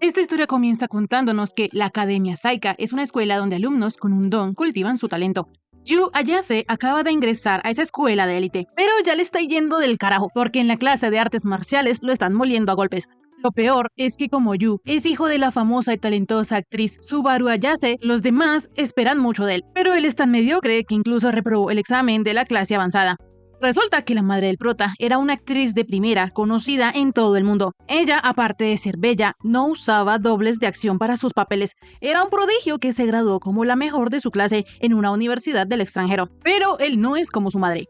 Esta historia comienza contándonos que la Academia Saika es una escuela donde alumnos con un don cultivan su talento. Yu Ayase acaba de ingresar a esa escuela de élite, pero ya le está yendo del carajo, porque en la clase de artes marciales lo están moliendo a golpes. Lo peor es que como Yu es hijo de la famosa y talentosa actriz Subaru Ayase, los demás esperan mucho de él, pero él es tan mediocre que incluso reprobó el examen de la clase avanzada. Resulta que la madre del prota era una actriz de primera conocida en todo el mundo. Ella, aparte de ser bella, no usaba dobles de acción para sus papeles. Era un prodigio que se graduó como la mejor de su clase en una universidad del extranjero. Pero él no es como su madre.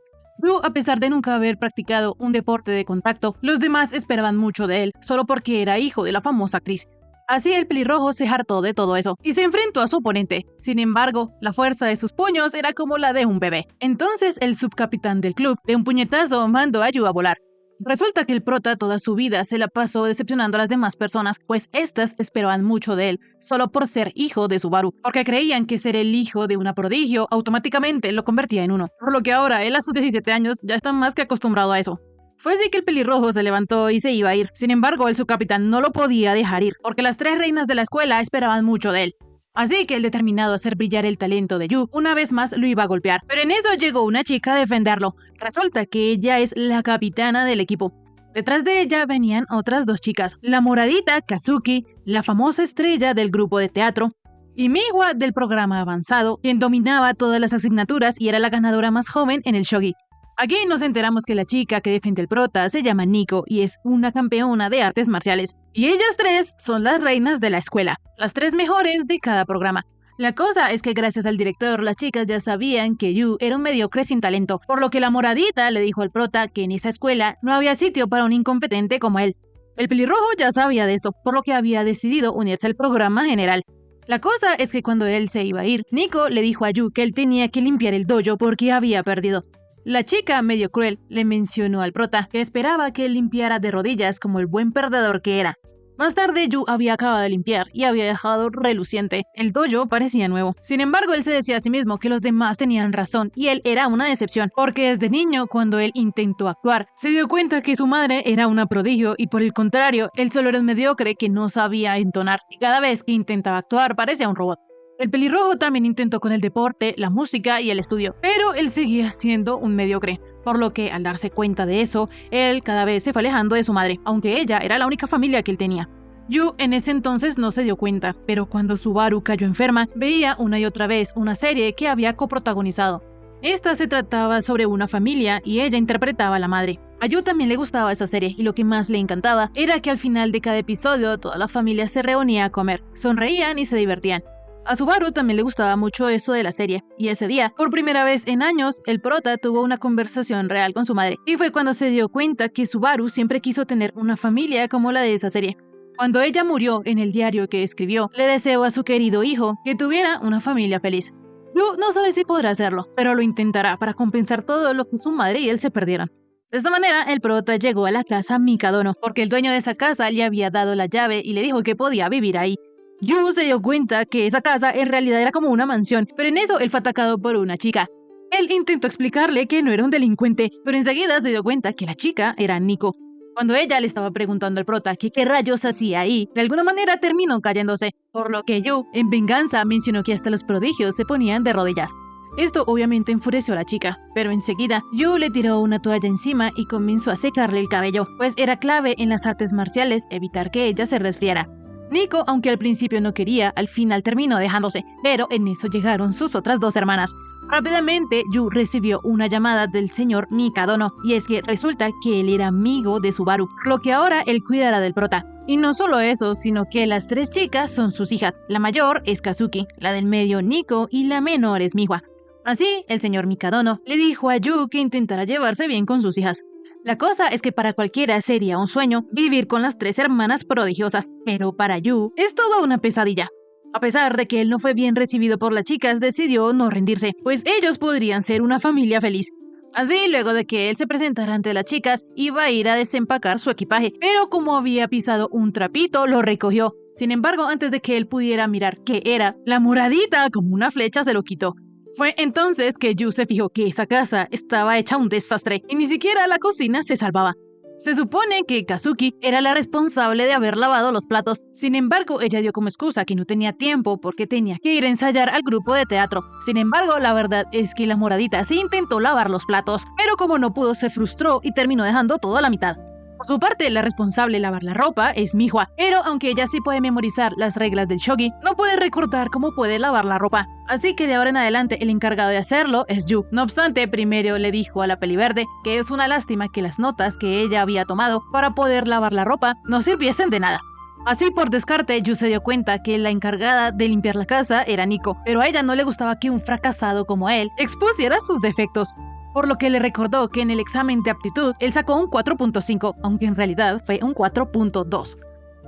Yu, a pesar de nunca haber practicado un deporte de contacto, los demás esperaban mucho de él, solo porque era hijo de la famosa actriz. Así el pelirrojo se hartó de todo eso y se enfrentó a su oponente. Sin embargo, la fuerza de sus puños era como la de un bebé. Entonces el subcapitán del club, de un puñetazo, mandó a Yu a volar. Resulta que el prota toda su vida se la pasó decepcionando a las demás personas, pues éstas esperaban mucho de él, solo por ser hijo de Subaru, porque creían que ser el hijo de una prodigio automáticamente lo convertía en uno. Por lo que ahora él a sus 17 años ya está más que acostumbrado a eso. Fue así que el pelirrojo se levantó y se iba a ir. Sin embargo, el subcapitán no lo podía dejar ir, porque las 3 reinas de la escuela esperaban mucho de él. Así que el determinado a hacer brillar el talento de Yu, una vez más lo iba a golpear. Pero en eso llegó una chica a defenderlo. Resulta que ella es la capitana del equipo. Detrás de ella venían otras 2 chicas, la moradita Kazuki, la famosa estrella del grupo de teatro, y Miwa del programa avanzado, quien dominaba todas las asignaturas y era la ganadora más joven en el shogi. Aquí nos enteramos que la chica que defiende el prota se llama Nico y es una campeona de artes marciales. Y ellas 3 son las reinas de la escuela, las 3 mejores de cada programa. La cosa es que gracias al director las chicas ya sabían que Yu era un mediocre sin talento, por lo que la moradita le dijo al prota que en esa escuela no había sitio para un incompetente como él. El pelirrojo ya sabía de esto, por lo que había decidido unirse al programa general. La cosa es que cuando él se iba a ir, Nico le dijo a Yu que él tenía que limpiar el dojo porque había perdido. La chica, medio cruel, le mencionó al prota que esperaba que él limpiara de rodillas como el buen perdedor que era. Más tarde, Yu había acabado de limpiar y había dejado reluciente. El dojo parecía nuevo. Sin embargo, él se decía a sí mismo que los demás tenían razón y él era una decepción, porque desde niño, cuando él intentó actuar, se dio cuenta que su madre era una prodigio y por el contrario, él solo era un mediocre que no sabía entonar y cada vez que intentaba actuar parecía un robot. El pelirrojo también intentó con el deporte, la música y el estudio, pero él seguía siendo un mediocre, por lo que al darse cuenta de eso, él cada vez se fue alejando de su madre, aunque ella era la única familia que él tenía. Yu en ese entonces no se dio cuenta, pero cuando Subaru cayó enferma, veía una y otra vez una serie que había coprotagonizado. Esta se trataba sobre una familia y ella interpretaba a la madre. A Yu también le gustaba esa serie y lo que más le encantaba era que al final de cada episodio toda la familia se reunía a comer, sonreían y se divertían. A Subaru también le gustaba mucho esto de la serie, y ese día, por primera vez en años, el prota tuvo una conversación real con su madre, y fue cuando se dio cuenta que Subaru siempre quiso tener una familia como la de esa serie. Cuando ella murió, en el diario que escribió, le deseó a su querido hijo que tuviera una familia feliz. Yu no sabe si podrá hacerlo, pero lo intentará para compensar todo lo que su madre y él se perdieron. De esta manera, el prota llegó a la casa Mikadono, porque el dueño de esa casa le había dado la llave y le dijo que podía vivir ahí. Yu se dio cuenta que esa casa en realidad era como una mansión, pero en eso él fue atacado por una chica. Él intentó explicarle que no era un delincuente, pero enseguida se dio cuenta que la chica era Nico. Cuando ella le estaba preguntando al prota que qué rayos hacía ahí, de alguna manera terminó cayéndose, por lo que Yu, en venganza, mencionó que hasta los prodigios se ponían de rodillas. Esto obviamente enfureció a la chica, pero enseguida Yu le tiró una toalla encima y comenzó a secarle el cabello, pues era clave en las artes marciales evitar que ella se resfriara. Nico, aunque al principio no quería, al final terminó dejándose, pero en eso llegaron sus otras 2 hermanas. Rápidamente, Yu recibió una llamada del señor Mikadono, y es que resulta que él era amigo de Subaru, lo que ahora él cuidará del prota. Y no solo eso, sino que las 3 chicas son sus hijas. La mayor es Kazuki, la del medio Nico y la menor es Miwa. Así, el señor Mikadono le dijo a Yu que intentara llevarse bien con sus hijas. La cosa es que para cualquiera sería un sueño vivir con las 3 hermanas prodigiosas, pero para Yu es toda una pesadilla. A pesar de que él no fue bien recibido por las chicas, decidió no rendirse, pues ellos podrían ser una familia feliz. Así, luego de que él se presentara ante las chicas, iba a ir a desempacar su equipaje, pero como había pisado un trapito, lo recogió. Sin embargo, antes de que él pudiera mirar qué era, la moradita, como una flecha, se lo quitó. Fue entonces que Yu se fijó que esa casa estaba hecha un desastre y ni siquiera la cocina se salvaba. Se supone que Kazuki era la responsable de haber lavado los platos. Sin embargo, ella dio como excusa que no tenía tiempo porque tenía que ir a ensayar al grupo de teatro. Sin embargo, la verdad es que la moradita sí intentó lavar los platos, pero como no pudo se frustró y terminó dejando todo a la mitad. Por su parte, la responsable de lavar la ropa es Mihua, pero aunque ella sí puede memorizar las reglas del shogi, no puede recordar cómo puede lavar la ropa. Así que de ahora en adelante el encargado de hacerlo es Yu. No obstante, primero le dijo a la peliverde que es una lástima que las notas que ella había tomado para poder lavar la ropa no sirviesen de nada. Así por descarte, Yu se dio cuenta que la encargada de limpiar la casa era Nico, pero a ella no le gustaba que un fracasado como él expusiera sus defectos. Por lo que le recordó que en el examen de aptitud él sacó un 4.5, aunque en realidad fue un 4.2.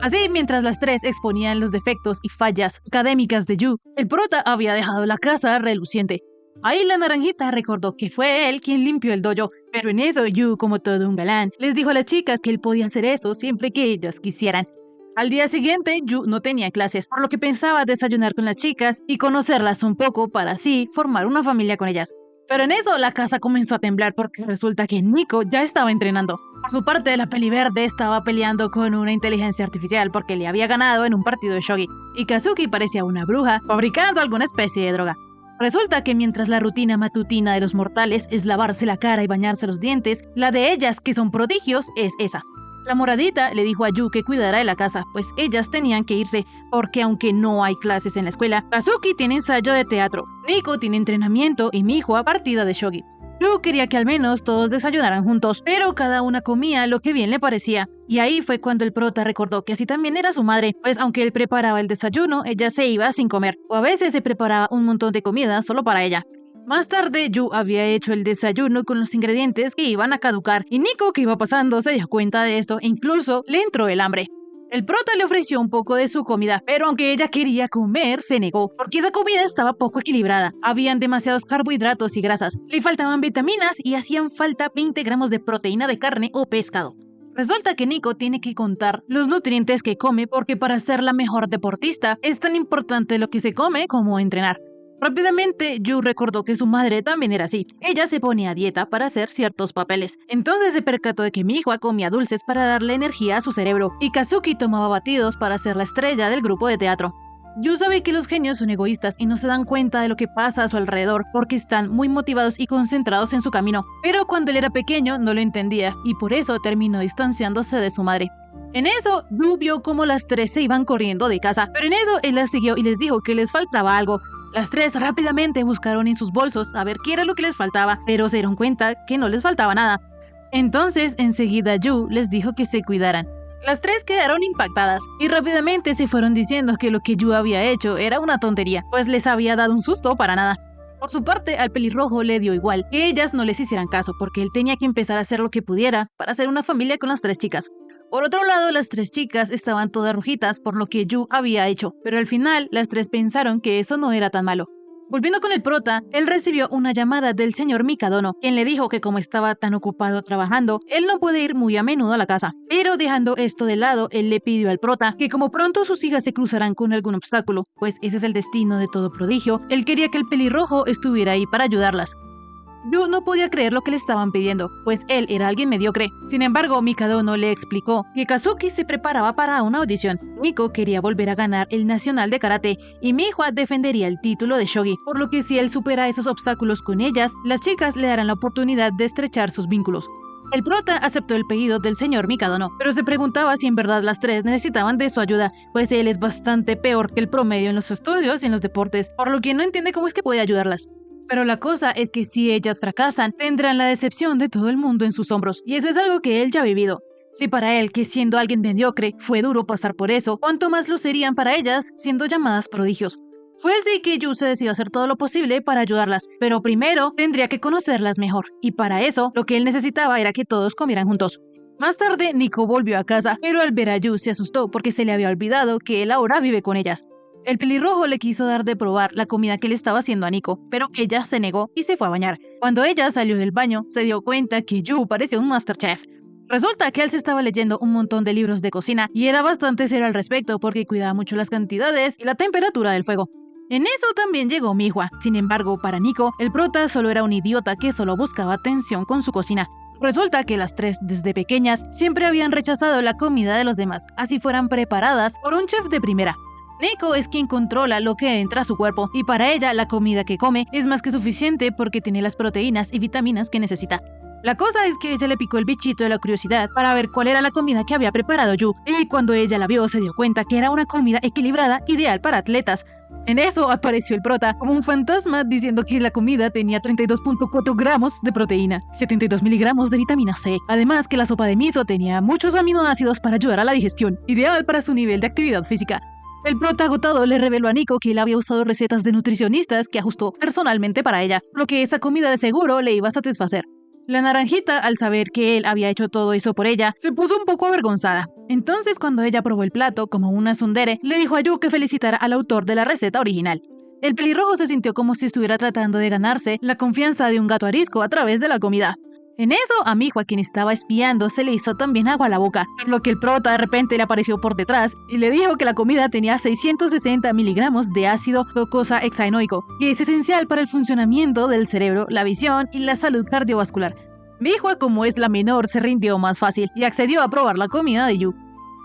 Así, mientras las tres exponían los defectos y fallas académicas de Yu, el prota había dejado la casa reluciente. Ahí la naranjita recordó que fue él quien limpió el dojo, pero en eso Yu, como todo un galán, les dijo a las chicas que él podía hacer eso siempre que ellas quisieran. Al día siguiente, Yu no tenía clases, por lo que pensaba desayunar con las chicas y conocerlas un poco para así formar una familia con ellas. Pero en eso la casa comenzó a temblar porque resulta que Nico ya estaba entrenando. Por su parte, la peliverde estaba peleando con una inteligencia artificial porque le había ganado en un partido de shogi, y Kazuki parecía una bruja fabricando alguna especie de droga. Resulta que mientras la rutina matutina de los mortales es lavarse la cara y bañarse los dientes, la de ellas, que son prodigios, es esa. La moradita le dijo a Yu que cuidara de la casa, pues ellas tenían que irse, porque aunque no hay clases en la escuela, Kazuki tiene ensayo de teatro, Nico tiene entrenamiento y Mihua partida de shogi. Yu quería que al menos todos desayunaran juntos, pero cada una comía lo que bien le parecía. Y ahí fue cuando el prota recordó que así también era su madre, pues aunque él preparaba el desayuno, ella se iba sin comer, o a veces se preparaba un montón de comida solo para ella. Más tarde, Yu había hecho el desayuno con los ingredientes que iban a caducar, y Nico, que iba pasando, se dio cuenta de esto e incluso le entró el hambre. El prota le ofreció un poco de su comida, pero aunque ella quería comer, se negó, porque esa comida estaba poco equilibrada. Habían demasiados carbohidratos y grasas, le faltaban vitaminas y hacían falta 20 gramos de proteína de carne o pescado. Resulta que Nico tiene que contar los nutrientes que come porque para ser la mejor deportista es tan importante lo que se come como entrenar. Rápidamente, Yu recordó que su madre también era así. Ella se ponía a dieta para hacer ciertos papeles. Entonces se percató de que Mihua comía dulces para darle energía a su cerebro, y Kazuki tomaba batidos para ser la estrella del grupo de teatro. Yu sabe que los genios son egoístas y no se dan cuenta de lo que pasa a su alrededor porque están muy motivados y concentrados en su camino. Pero cuando él era pequeño no lo entendía y por eso terminó distanciándose de su madre. En eso, Yu vio cómo las tres se iban corriendo de casa, pero en eso él las siguió y les dijo que les faltaba algo. Las tres rápidamente buscaron en sus bolsos a ver qué era lo que les faltaba, pero se dieron cuenta que no les faltaba nada. Entonces, enseguida Yu les dijo que se cuidaran. Las tres quedaron impactadas y rápidamente se fueron diciendo que lo que Yu había hecho era una tontería, pues les había dado un susto para nada. Por su parte, al pelirrojo le dio igual que ellas no les hicieran caso, porque él tenía que empezar a hacer lo que pudiera para hacer una familia con las tres chicas. Por otro lado, las tres chicas estaban todas rojitas por lo que Yu había hecho, pero al final las tres pensaron que eso no era tan malo. Volviendo con el prota, él recibió una llamada del señor Mikadono, quien le dijo que como estaba tan ocupado trabajando, él no puede ir muy a menudo a la casa. Pero dejando esto de lado, él le pidió al prota que como pronto sus hijas se cruzarán con algún obstáculo, pues ese es el destino de todo prodigio, él quería que el pelirrojo estuviera ahí para ayudarlas. Yu no podía creer lo que le estaban pidiendo, pues él era alguien mediocre. Sin embargo, Mikadono le explicó que Kazuki se preparaba para una audición. Nico quería volver a ganar el nacional de karate y Mihua defendería el título de shogi, por lo que si él supera esos obstáculos con ellas, las chicas le darán la oportunidad de estrechar sus vínculos. El prota aceptó el pedido del señor Mikadono, pero se preguntaba si en verdad las tres necesitaban de su ayuda, pues él es bastante peor que el promedio en los estudios y en los deportes, por lo que no entiende cómo es que puede ayudarlas. Pero la cosa es que si ellas fracasan, tendrán la decepción de todo el mundo en sus hombros, y eso es algo que él ya ha vivido. Si para él, que siendo alguien mediocre, fue duro pasar por eso, ¿cuánto más lo serían para ellas, siendo llamadas prodigios? Fue así que Yu se decidió hacer todo lo posible para ayudarlas, pero primero tendría que conocerlas mejor, y para eso, lo que él necesitaba era que todos comieran juntos. Más tarde, Nico volvió a casa, pero al ver a Yu se asustó porque se le había olvidado que él ahora vive con ellas. El pelirrojo le quiso dar de probar la comida que le estaba haciendo a Nico, pero ella se negó y se fue a bañar. Cuando ella salió del baño, se dio cuenta que Yu parecía un Masterchef. Resulta que él se estaba leyendo un montón de libros de cocina y era bastante serio al respecto porque cuidaba mucho las cantidades y la temperatura del fuego. En eso también llegó Mihua. Sin embargo, para Nico, el prota solo era un idiota que solo buscaba atención con su cocina. Resulta que las tres, desde pequeñas, siempre habían rechazado la comida de los demás, así fueran preparadas por un chef de primera. Nico es quien controla lo que entra a su cuerpo, y para ella la comida que come es más que suficiente porque tiene las proteínas y vitaminas que necesita. La cosa es que ella le picó el bichito de la curiosidad para ver cuál era la comida que había preparado Yu, y cuando ella la vio se dio cuenta que era una comida equilibrada, ideal para atletas. En eso apareció el prota como un fantasma diciendo que la comida tenía 32.4 gramos de proteína, 72 miligramos de vitamina C, además que la sopa de miso tenía muchos aminoácidos para ayudar a la digestión, ideal para su nivel de actividad física. El prota agotado le reveló a Nico que él había usado recetas de nutricionistas que ajustó personalmente para ella, lo que esa comida de seguro le iba a satisfacer. La naranjita, al saber que él había hecho todo eso por ella, se puso un poco avergonzada. Entonces, cuando ella probó el plato como una tsundere, le dijo a Yu que felicitara al autor de la receta original. El pelirrojo se sintió como si estuviera tratando de ganarse la confianza de un gato arisco a través de la comida. En eso, a Mijo, a quien estaba espiando, se le hizo también agua a la boca, por lo que el prota de repente le apareció por detrás y le dijo que la comida tenía 660 miligramos de ácido docosahexaenoico, que es esencial para el funcionamiento del cerebro, la visión y la salud cardiovascular. Mijo, como es la menor, se rindió más fácil y accedió a probar la comida de Yu.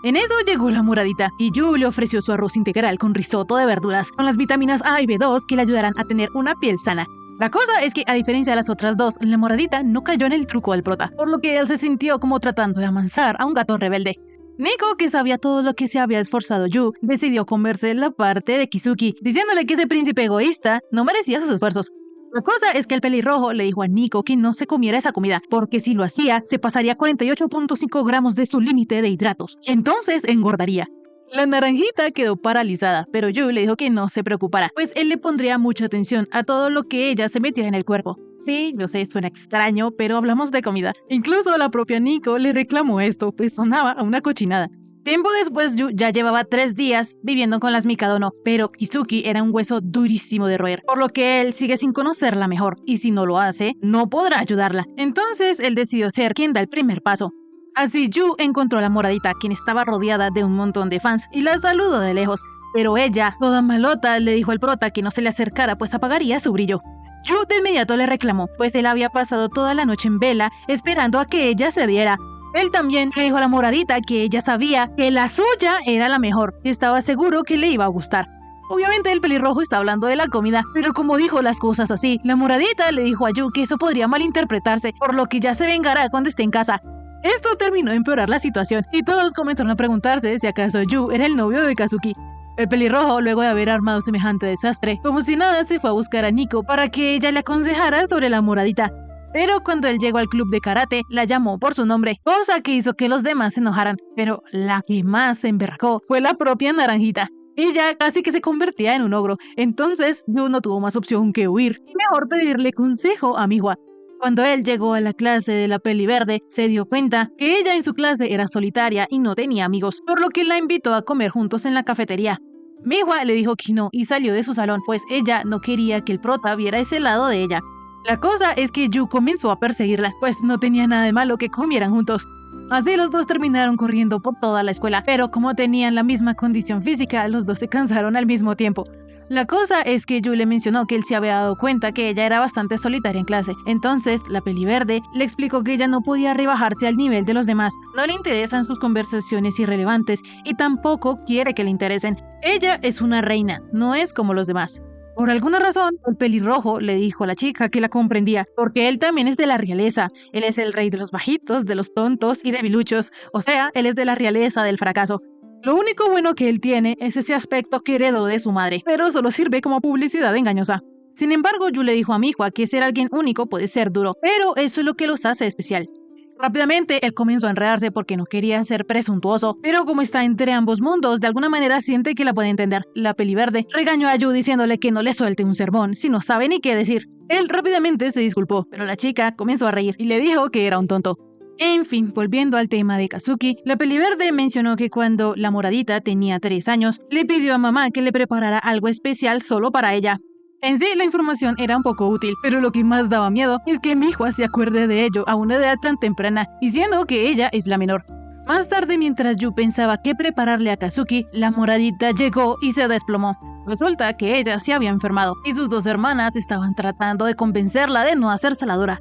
En eso llegó la moradita, y Yu le ofreció su arroz integral con risotto de verduras, con las vitaminas A y B2 que le ayudarán a tener una piel sana. La cosa es que, a diferencia de las otras dos, la moradita no cayó en el truco del prota, por lo que él se sintió como tratando de amansar a un gato rebelde. Nico, que sabía todo lo que se había esforzado Yu, decidió comerse la parte de Kizuki, diciéndole que ese príncipe egoísta no merecía sus esfuerzos. La cosa es que el pelirrojo le dijo a Nico que no se comiera esa comida, porque si lo hacía, se pasaría 48.5 gramos de su límite de hidratos, y entonces engordaría. La naranjita quedó paralizada, pero Yu le dijo que no se preocupara, pues él le pondría mucha atención a todo lo que ella se metiera en el cuerpo. Sí, yo sé, suena extraño, pero hablamos de comida. Incluso la propia Nico le reclamó esto, pues sonaba a una cochinada. Tiempo después, Yu ya llevaba 3 días viviendo con las Mikadono, pero Kizuki era un hueso durísimo de roer, por lo que él sigue sin conocerla mejor, y si no lo hace, no podrá ayudarla. Entonces, él decidió ser quien da el primer paso. Así Yu encontró a la moradita, quien estaba rodeada de un montón de fans, y la saludó de lejos. Pero ella, toda malota, le dijo al prota que no se le acercara, pues apagaría su brillo. Yu de inmediato le reclamó, pues él había pasado toda la noche en vela, esperando a que ella se diera. Él también le dijo a la moradita que ella sabía que la suya era la mejor, y estaba seguro que le iba a gustar. Obviamente el pelirrojo está hablando de la comida, pero como dijo las cosas así, la moradita le dijo a Yu que eso podría malinterpretarse, por lo que ya se vengará cuando esté en casa. Esto terminó de empeorar la situación, y todos comenzaron a preguntarse si acaso Yu era el novio de Kazuki. El pelirrojo, luego de haber armado semejante desastre, como si nada, se fue a buscar a Nico para que ella le aconsejara sobre la moradita. Pero cuando él llegó al club de karate, la llamó por su nombre, cosa que hizo que los demás se enojaran. Pero la que más se emberracó fue la propia naranjita. Ella casi que se convertía en un ogro, entonces Yu no tuvo más opción que huir, y mejor pedirle consejo a Miwa. Cuando él llegó a la clase de la peli verde, se dio cuenta que ella en su clase era solitaria y no tenía amigos, por lo que la invitó a comer juntos en la cafetería. Miwa le dijo que no y salió de su salón, pues ella no quería que el prota viera ese lado de ella. La cosa es que Yu comenzó a perseguirla, pues no tenía nada de malo que comieran juntos. Así los dos terminaron corriendo por toda la escuela, pero como tenían la misma condición física, los dos se cansaron al mismo tiempo. La cosa es que Yu le mencionó que él se había dado cuenta que ella era bastante solitaria en clase. Entonces, la peliverde le explicó que ella no podía rebajarse al nivel de los demás. No le interesan sus conversaciones irrelevantes y tampoco quiere que le interesen. Ella es una reina, no es como los demás. Por alguna razón, el pelirrojo le dijo a la chica que la comprendía, porque él también es de la realeza. Él es el rey de los bajitos, de los tontos y debiluchos. O sea, él es de la realeza del fracaso. Lo único bueno que él tiene es ese aspecto que heredó de su madre, pero solo sirve como publicidad engañosa. Sin embargo, Yu le dijo a Miwa que ser alguien único puede ser duro, pero eso es lo que los hace especial. Rápidamente, él comenzó a enredarse porque no quería ser presuntuoso, pero como está entre ambos mundos, de alguna manera siente que la puede entender. La peliverde regañó a Yu diciéndole que no le suelte un sermón si no sabe ni qué decir. Él rápidamente se disculpó, pero la chica comenzó a reír y le dijo que era un tonto. En fin, volviendo al tema de Kazuki, la peliverde mencionó que cuando la moradita tenía 3 años, le pidió a mamá que le preparara algo especial solo para ella. En sí, la información era un poco útil, pero lo que más daba miedo es que Miwa se acuerde de ello a una edad tan temprana, diciendo que ella es la menor. Más tarde, mientras Yu pensaba qué prepararle a Kazuki, la moradita llegó y se desplomó. Resulta que ella se había enfermado, y sus 2 hermanas estaban tratando de convencerla de no hacerse la dura.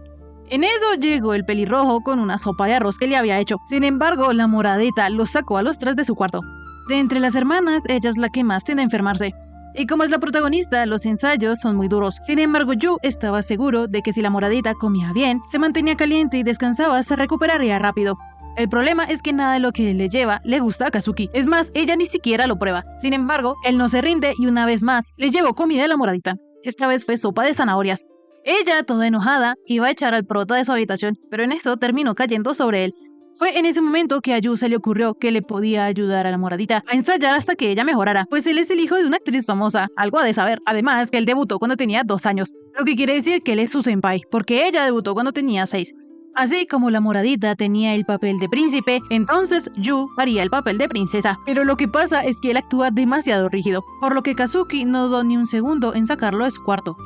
En eso llegó el pelirrojo con una sopa de arroz que le había hecho. Sin embargo, la moradita los sacó a los tres de su cuarto. De entre las hermanas, ella es la que más tiende a enfermarse. Y como es la protagonista, los ensayos son muy duros. Sin embargo, Yu estaba seguro de que si la moradita comía bien, se mantenía caliente y descansaba, se recuperaría rápido. El problema es que nada de lo que él le lleva le gusta a Kazuki. Es más, ella ni siquiera lo prueba. Sin embargo, él no se rinde y una vez más le llevó comida a la moradita. Esta vez fue sopa de zanahorias. Ella, toda enojada, iba a echar al prota de su habitación, pero en eso terminó cayendo sobre él. Fue en ese momento que a Yu se le ocurrió que le podía ayudar a la moradita a ensayar hasta que ella mejorara, pues él es el hijo de una actriz famosa, algo ha de saber. Además, que él debutó cuando tenía 2 años, lo que quiere decir que él es su senpai, porque ella debutó cuando tenía 6. Así como la moradita tenía el papel de príncipe, entonces Yu haría el papel de princesa. Pero lo que pasa es que él actúa demasiado rígido, por lo que Kazuki no dudó ni un segundo en sacarlo de su cuarto.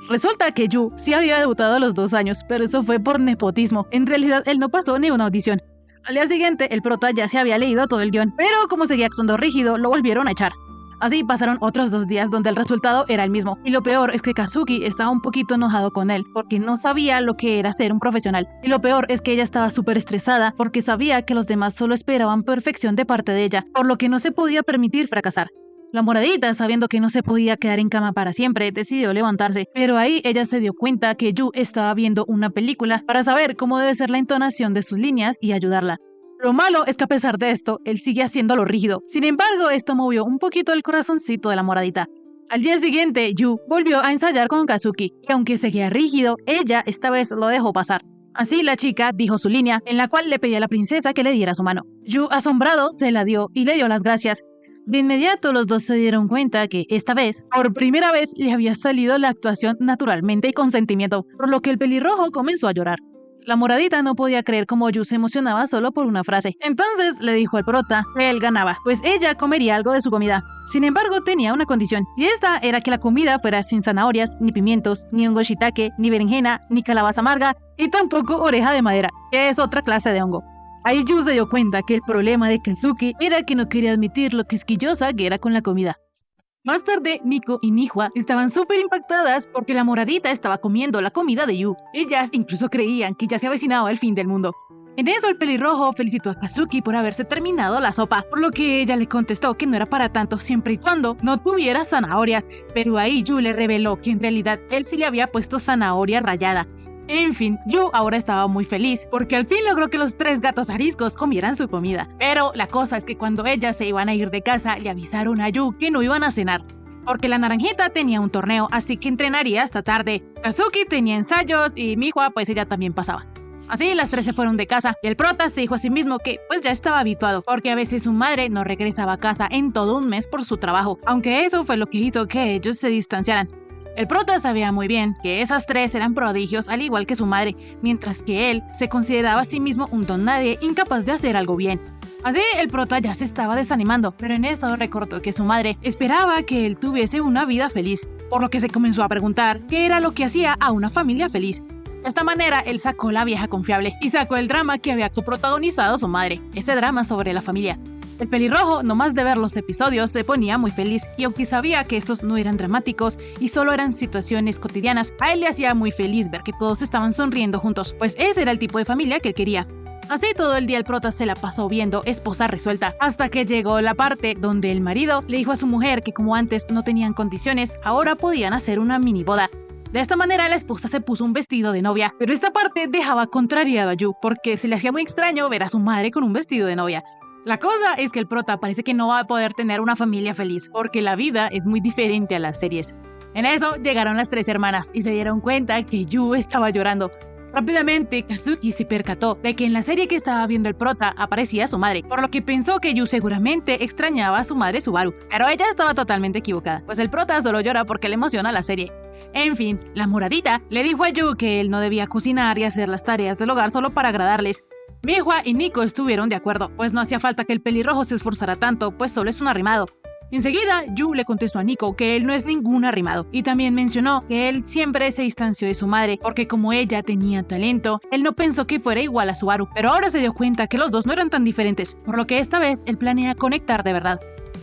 Resulta que Yu sí había debutado a los 2 años, pero eso fue por nepotismo. En realidad, él no pasó ni una audición. Al día siguiente, el prota ya se había leído todo el guión, pero como seguía actuando rígido, lo volvieron a echar. Así pasaron otros 2 días donde el resultado era el mismo. Y lo peor es que Kazuki estaba un poquito enojado con él, porque no sabía lo que era ser un profesional. Y lo peor es que ella estaba súper estresada, porque sabía que los demás solo esperaban perfección de parte de ella, por lo que no se podía permitir fracasar. La moradita, sabiendo que no se podía quedar en cama para siempre, decidió levantarse, pero ahí ella se dio cuenta que Yu estaba viendo una película para saber cómo debe ser la entonación de sus líneas y ayudarla. Lo malo es que a pesar de esto, él sigue haciéndolo rígido. Sin embargo, esto movió un poquito el corazoncito de la moradita. Al día siguiente, Yu volvió a ensayar con Kazuki, y aunque seguía rígido, ella esta vez lo dejó pasar. Así la chica dijo su línea, en la cual le pedía a la princesa que le diera su mano. Yu, asombrado, se la dio y le dio las gracias. De inmediato los dos se dieron cuenta que esta vez, por primera vez, le había salido la actuación naturalmente y con sentimiento, por lo que el pelirrojo comenzó a llorar. La moradita no podía creer cómo Yu se emocionaba solo por una frase. Entonces le dijo al prota que él ganaba, pues ella comería algo de su comida. Sin embargo, tenía una condición, y esta era que la comida fuera sin zanahorias, ni pimientos, ni hongo shiitake, ni berenjena, ni calabaza amarga, y tampoco oreja de madera, que es otra clase de hongo. Ahí Yu se dio cuenta que el problema de Kazuki era que no quería admitir lo quisquillosa que era con la comida. Más tarde, Miko y Nihua estaban súper impactadas porque la moradita estaba comiendo la comida de Yu. Ellas incluso creían que ya se avecinaba el fin del mundo. En eso el pelirrojo felicitó a Kazuki por haberse terminado la sopa, por lo que ella le contestó que no era para tanto siempre y cuando no tuviera zanahorias, pero ahí Yu le reveló que en realidad él sí le había puesto zanahoria rallada. En fin, Yu ahora estaba muy feliz porque al fin logró que los 3 gatos ariscos comieran su comida. Pero la cosa es que cuando ellas se iban a ir de casa, le avisaron a Yu que no iban a cenar, porque la naranjita tenía un torneo, así que entrenaría hasta tarde. Kazuki tenía ensayos y Mihua pues ella también pasaba. Así las 3 se fueron de casa y el prota se dijo a sí mismo que pues ya estaba habituado, porque a veces su madre no regresaba a casa en todo un mes por su trabajo, aunque eso fue lo que hizo que ellos se distanciaran. El prota sabía muy bien que esas 3 eran prodigios al igual que su madre, mientras que él se consideraba a sí mismo un don nadie incapaz de hacer algo bien. Así el prota ya se estaba desanimando, pero en eso recordó que su madre esperaba que él tuviese una vida feliz, por lo que se comenzó a preguntar qué era lo que hacía a una familia feliz. De esta manera, él sacó la vieja confiable y sacó el drama que había coprotagonizado su madre, ese drama sobre la familia. El pelirrojo, nomás de ver los episodios, se ponía muy feliz, y aunque sabía que estos no eran dramáticos y solo eran situaciones cotidianas, a él le hacía muy feliz ver que todos estaban sonriendo juntos, pues ese era el tipo de familia que él quería. Así todo el día el prota se la pasó viendo Esposa Resuelta, hasta que llegó la parte donde el marido le dijo a su mujer que como antes no tenían condiciones, ahora podían hacer una mini boda. De esta manera la esposa se puso un vestido de novia, pero esta parte dejaba contrariado a Yu, porque se le hacía muy extraño ver a su madre con un vestido de novia. La cosa es que el prota parece que no va a poder tener una familia feliz, porque la vida es muy diferente a las series. En eso llegaron las 3 hermanas y se dieron cuenta que Yu estaba llorando. Rápidamente, Kazuki se percató de que en la serie que estaba viendo el prota aparecía su madre, por lo que pensó que Yu seguramente extrañaba a su madre Subaru, pero ella estaba totalmente equivocada, pues el prota solo llora porque le emociona la serie. En fin, la moradita le dijo a Yu que él no debía cocinar y hacer las tareas del hogar solo para agradarles. Mihua y Nico estuvieron de acuerdo, pues no hacía falta que el pelirrojo se esforzara tanto, pues solo es un arrimado. Enseguida, Yu le contestó a Nico que él no es ningún arrimado, y también mencionó que él siempre se distanció de su madre, porque como ella tenía talento, él no pensó que fuera igual a Subaru, pero ahora se dio cuenta que los dos no eran tan diferentes, por lo que esta vez él planea conectar de verdad.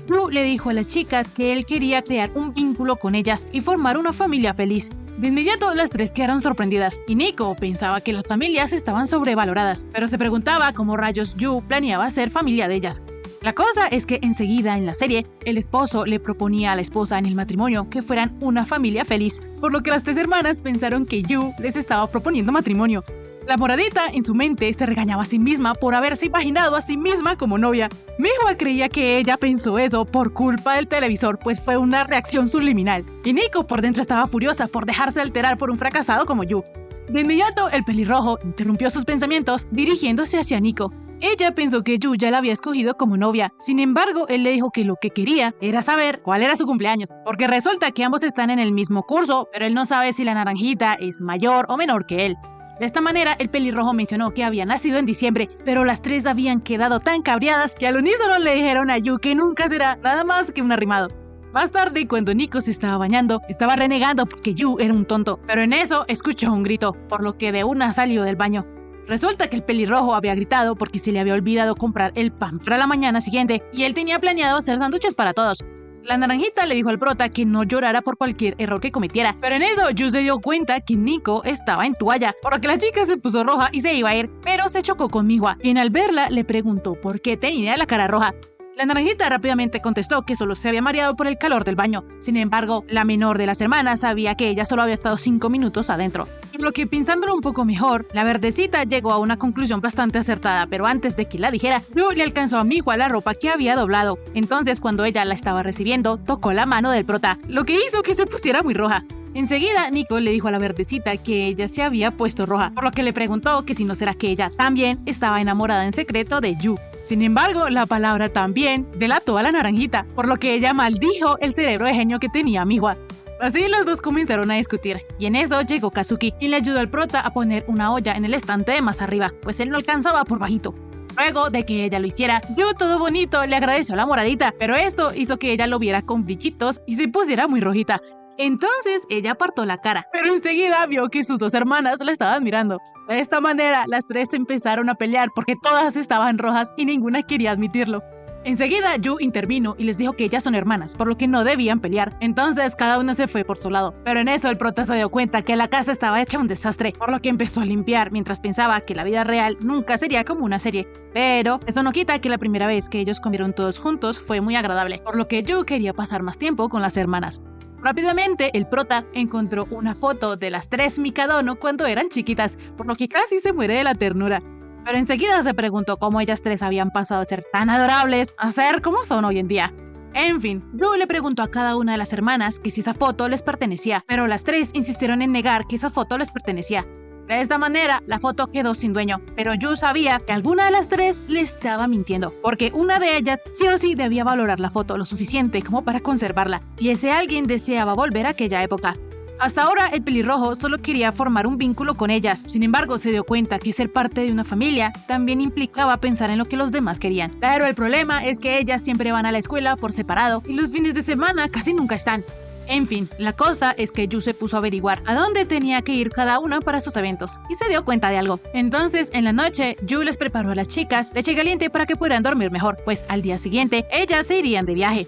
Yu le dijo a las chicas que él quería crear un vínculo con ellas y formar una familia feliz. De inmediato, las tres quedaron sorprendidas, y Nico pensaba que las familias estaban sobrevaloradas, pero se preguntaba cómo rayos Yu planeaba ser familia de ellas. La cosa es que enseguida en la serie, el esposo le proponía a la esposa en el matrimonio que fueran una familia feliz, por lo que las tres hermanas pensaron que Yu les estaba proponiendo matrimonio. La moradita, en su mente, se regañaba a sí misma por haberse imaginado a sí misma como novia. Mihua creía que ella pensó eso por culpa del televisor, pues fue una reacción subliminal. Y Nico por dentro estaba furiosa por dejarse alterar por un fracasado como Yu. De inmediato, el pelirrojo interrumpió sus pensamientos dirigiéndose hacia Nico. Ella pensó que Yu ya la había escogido como novia. Sin embargo, él le dijo que lo que quería era saber cuál era su cumpleaños, porque resulta que ambos están en el mismo curso, pero él no sabe si la naranjita es mayor o menor que él. De esta manera, el pelirrojo mencionó que había nacido en diciembre, pero las tres habían quedado tan cabreadas que al unísono le dijeron a Yu que nunca será nada más que un arrimado. Más tarde, cuando Nico se estaba bañando, estaba renegando porque Yu era un tonto, pero en eso escuchó un grito, por lo que de una salió del baño. Resulta que el pelirrojo había gritado porque se le había olvidado comprar el pan para la mañana siguiente y él tenía planeado hacer sándwiches para todos. La naranjita le dijo al prota que no llorara por cualquier error que cometiera, pero en eso Yu se dio cuenta que Nico estaba en toalla, por lo que la chica se puso roja y se iba a ir, pero se chocó con Mihua, quien al verla le preguntó por qué tenía la cara roja. La naranjita rápidamente contestó que solo se había mareado por el calor del baño. Sin embargo, la menor de las hermanas sabía que ella solo había estado 5 minutos adentro. Por lo que, pensándolo un poco mejor, la verdecita llegó a una conclusión bastante acertada, pero antes de que la dijera, Yu le alcanzó a Mihua la ropa que había doblado. Entonces, cuando ella la estaba recibiendo, tocó la mano del prota, lo que hizo que se pusiera muy roja. Enseguida, Nico le dijo a la verdecita que ella se había puesto roja, por lo que le preguntó que si no será que ella también estaba enamorada en secreto de Yu. Sin embargo, la palabra también delató a la naranjita, por lo que ella maldijo el cerebro de genio que tenía Mihua. Así los dos comenzaron a discutir, y en eso llegó Kazuki, y le ayudó al prota a poner una olla en el estante de más arriba, pues él no alcanzaba por bajito. Luego de que ella lo hiciera, Yu todo bonito le agradeció a la moradita, pero esto hizo que ella lo viera con brillitos y se pusiera muy rojita. Entonces ella apartó la cara, pero enseguida vio que sus dos hermanas la estaban mirando. De esta manera, las tres empezaron a pelear porque todas estaban rojas y ninguna quería admitirlo. Enseguida, Yu intervino y les dijo que ellas son hermanas, por lo que no debían pelear. Entonces, cada una se fue por su lado. Pero en eso, el prota se dio cuenta que la casa estaba hecha un desastre, por lo que empezó a limpiar, mientras pensaba que la vida real nunca sería como una serie. Pero eso no quita que la primera vez que ellos comieron todos juntos fue muy agradable, por lo que Yu quería pasar más tiempo con las hermanas. Rápidamente, el prota encontró una foto de las tres Mikadono cuando eran chiquitas, por lo que casi se muere de la ternura. Pero enseguida se preguntó cómo ellas tres habían pasado de ser tan adorables a ser como son hoy en día. En fin, Yu le preguntó a cada una de las hermanas que si esa foto les pertenecía, pero las tres insistieron en negar que esa foto les pertenecía. De esta manera, la foto quedó sin dueño, pero Yu sabía que alguna de las tres le estaba mintiendo, porque una de ellas sí o sí debía valorar la foto lo suficiente como para conservarla, y ese alguien deseaba volver a aquella época. Hasta ahora, el pelirrojo solo quería formar un vínculo con ellas, sin embargo se dio cuenta que ser parte de una familia también implicaba pensar en lo que los demás querían. Pero el problema es que ellas siempre van a la escuela por separado y los fines de semana casi nunca están. En fin, la cosa es que Yu se puso a averiguar a dónde tenía que ir cada una para sus eventos y se dio cuenta de algo. Entonces, en la noche, Yu les preparó a las chicas leche caliente para que pudieran dormir mejor, pues al día siguiente ellas se irían de viaje.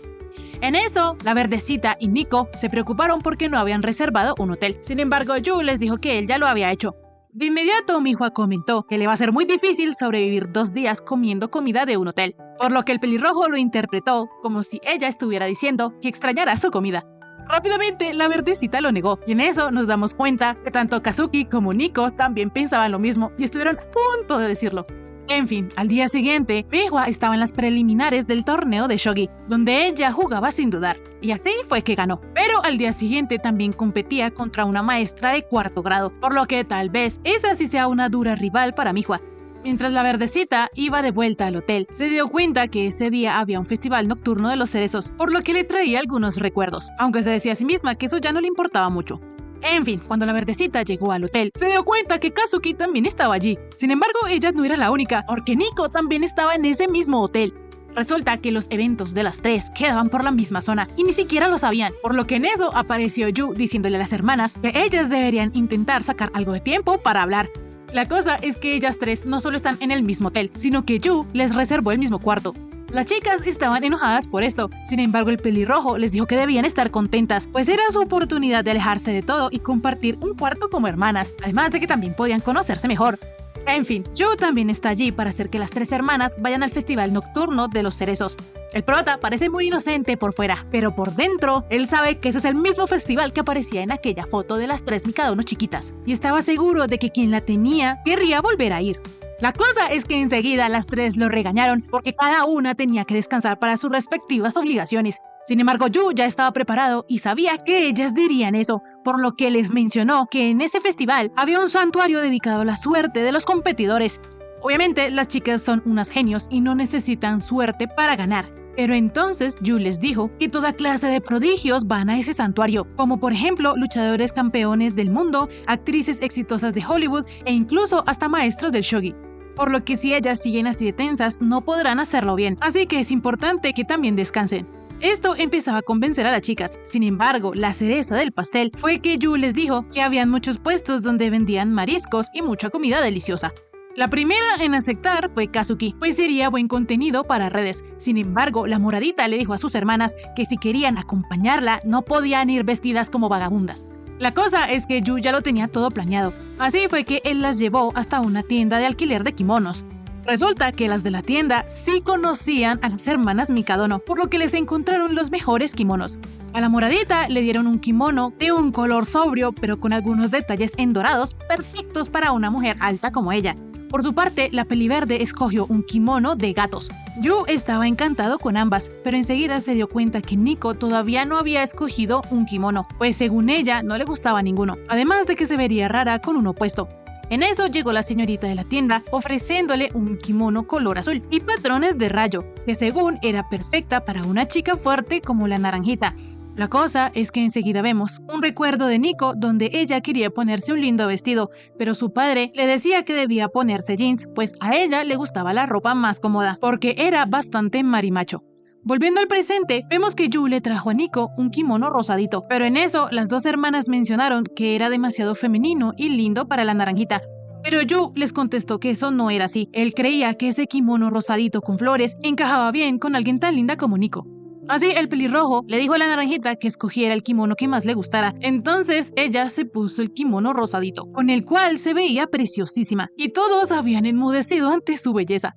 En eso, la verdecita y Nico se preocuparon porque no habían reservado un hotel. Sin embargo, Yu les dijo que él ya lo había hecho. De inmediato, Mihua comentó que le va a ser muy difícil sobrevivir 2 días comiendo comida de un hotel, por lo que el pelirrojo lo interpretó como si ella estuviera diciendo que extrañara su comida. Rápidamente, la verdecita lo negó, y en eso nos damos cuenta que tanto Kazuki como Nico también pensaban lo mismo y estuvieron a punto de decirlo. En fin, al día siguiente, Mihua estaba en las preliminares del torneo de shogi, donde ella jugaba sin dudar, y así fue que ganó. Pero al día siguiente también competía contra una maestra de 4º grado, por lo que tal vez esa sí sea una dura rival para Mihua. Mientras la verdecita iba de vuelta al hotel, se dio cuenta que ese día había un festival nocturno de los cerezos, por lo que le traía algunos recuerdos, aunque se decía a sí misma que eso ya no le importaba mucho. En fin, cuando la verdecita llegó al hotel, se dio cuenta que Kazuki también estaba allí. Sin embargo, ella no era la única, porque Nico también estaba en ese mismo hotel. Resulta que los eventos de las tres quedaban por la misma zona y ni siquiera lo sabían, por lo que en eso apareció Yu diciéndole a las hermanas que ellas deberían intentar sacar algo de tiempo para hablar. La cosa es que ellas tres no solo están en el mismo hotel, sino que Yu les reservó el mismo cuarto. Las chicas estaban enojadas por esto, sin embargo el pelirrojo les dijo que debían estar contentas, pues era su oportunidad de alejarse de todo y compartir un cuarto como hermanas, además de que también podían conocerse mejor. En fin, Yu también está allí para hacer que las tres hermanas vayan al festival nocturno de los cerezos. El prota parece muy inocente por fuera, pero por dentro, él sabe que ese es el mismo festival que aparecía en aquella foto de las tres Mikadono chiquitas, y estaba seguro de que quien la tenía querría volver a ir. La cosa es que enseguida las tres lo regañaron porque cada una tenía que descansar para sus respectivas obligaciones. Sin embargo, Yu ya estaba preparado y sabía que ellas dirían eso, por lo que les mencionó que en ese festival había un santuario dedicado a la suerte de los competidores. Obviamente, las chicas son unas genios y no necesitan suerte para ganar. Pero entonces Yu les dijo que toda clase de prodigios van a ese santuario, como por ejemplo luchadores campeones del mundo, actrices exitosas de Hollywood e incluso hasta maestros del shogi. Por lo que si ellas siguen así de tensas, no podrán hacerlo bien, así que es importante que también descansen. Esto empezaba a convencer a las chicas. Sin embargo, la cereza del pastel fue que Yu les dijo que habían muchos puestos donde vendían mariscos y mucha comida deliciosa. La primera en aceptar fue Kazuki, pues sería buen contenido para redes. Sin embargo, la moradita le dijo a sus hermanas que si querían acompañarla, no podían ir vestidas como vagabundas. La cosa es que Yu ya lo tenía todo planeado. Así fue que él las llevó hasta una tienda de alquiler de kimonos. Resulta que las de la tienda sí conocían a las hermanas Mikadono, por lo que les encontraron los mejores kimonos. A la moradita le dieron un kimono de un color sobrio, pero con algunos detalles en dorados perfectos para una mujer alta como ella. Por su parte, la peliverde escogió un kimono de gatos. Yu estaba encantado con ambas, pero enseguida se dio cuenta que Nico todavía no había escogido un kimono, pues según ella no le gustaba ninguno, además de que se vería rara con uno puesto. En eso llegó la señorita de la tienda ofreciéndole un kimono color azul y patrones de rayo, que según era perfecta para una chica fuerte como la naranjita. La cosa es que enseguida vemos un recuerdo de Nico donde ella quería ponerse un lindo vestido, pero su padre le decía que debía ponerse jeans, pues a ella le gustaba la ropa más cómoda, porque era bastante marimacho. Volviendo al presente, vemos que Yu le trajo a Nico un kimono rosadito, pero en eso las dos hermanas mencionaron que era demasiado femenino y lindo para la naranjita. Pero Yu les contestó que eso no era así. Él creía que ese kimono rosadito con flores encajaba bien con alguien tan linda como Nico. Así, el pelirrojo le dijo a la naranjita que escogiera el kimono que más le gustara. Entonces, ella se puso el kimono rosadito, con el cual se veía preciosísima, y todos habían enmudecido ante su belleza.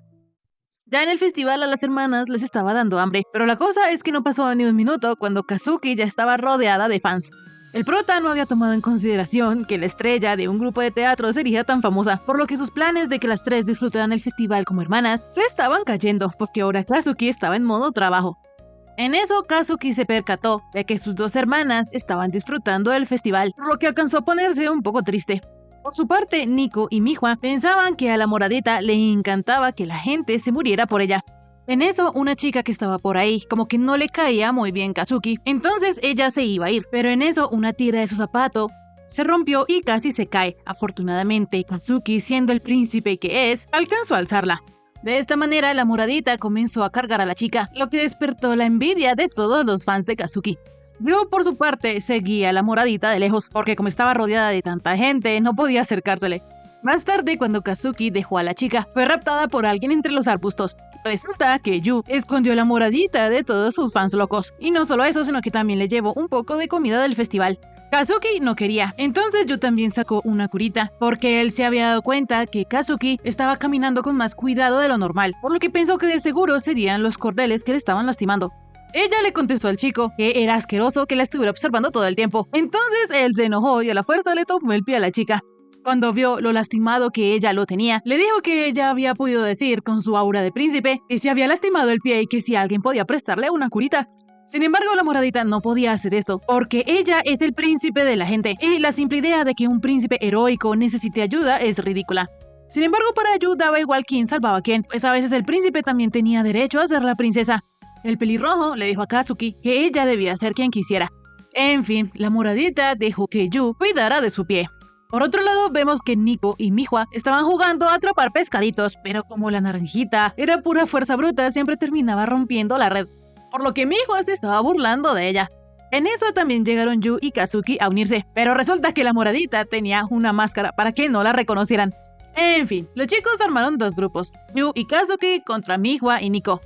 Ya en el festival a las hermanas les estaba dando hambre, pero la cosa es que no pasó ni un minuto cuando Kazuki ya estaba rodeada de fans. El prota no había tomado en consideración que la estrella de un grupo de teatro sería tan famosa, por lo que sus planes de que las tres disfrutaran el festival como hermanas se estaban cayendo, porque ahora Kazuki estaba en modo trabajo. En eso, Kazuki se percató de que sus dos hermanas estaban disfrutando del festival, por lo que alcanzó a ponerse un poco triste. Por su parte, Nico y Mihua pensaban que a la moradita le encantaba que la gente se muriera por ella. En eso, una chica que estaba por ahí, como que no le caía muy bien Kazuki, entonces ella se iba a ir, pero en eso una tira de su zapato se rompió y casi se cae. Afortunadamente, Kazuki, siendo el príncipe que es, alcanzó a alzarla. De esta manera, la moradita comenzó a cargar a la chica, lo que despertó la envidia de todos los fans de Kazuki. Yu, por su parte, seguía a la moradita de lejos, porque como estaba rodeada de tanta gente, no podía acercársele. Más tarde, cuando Kazuki dejó a la chica, fue raptada por alguien entre los arbustos. Resulta que Yu escondió a la moradita de todos sus fans locos. Y no solo eso, sino que también le llevó un poco de comida del festival. Kazuki no quería, entonces Yu también sacó una curita, porque él se había dado cuenta que Kazuki estaba caminando con más cuidado de lo normal, por lo que pensó que de seguro serían los cordeles que le estaban lastimando. Ella le contestó al chico que era asqueroso que la estuviera observando todo el tiempo, entonces él se enojó y a la fuerza le tomó el pie a la chica. Cuando vio lo lastimado que ella lo tenía, le dijo que ella había podido decir con su aura de príncipe que se había lastimado el pie y que si alguien podía prestarle una curita. Sin embargo, la moradita no podía hacer esto, porque ella es el príncipe de la gente, y la simple idea de que un príncipe heroico necesite ayuda es ridícula. Sin embargo, para Yu daba igual quién salvaba a quién, pues a veces el príncipe también tenía derecho a ser la princesa. El pelirrojo le dijo a Kazuki que ella debía ser quien quisiera. En fin, la moradita dejó que Yu cuidara de su pie. Por otro lado, vemos que Nico y Mihua estaban jugando a atrapar pescaditos, pero como la naranjita era pura fuerza bruta, siempre terminaba rompiendo la red, por lo que Mihua se estaba burlando de ella. En eso también llegaron Yu y Kazuki a unirse, pero resulta que la moradita tenía una máscara para que no la reconocieran. En fin, los chicos armaron dos grupos, Yu y Kazuki contra Mihua y Nico.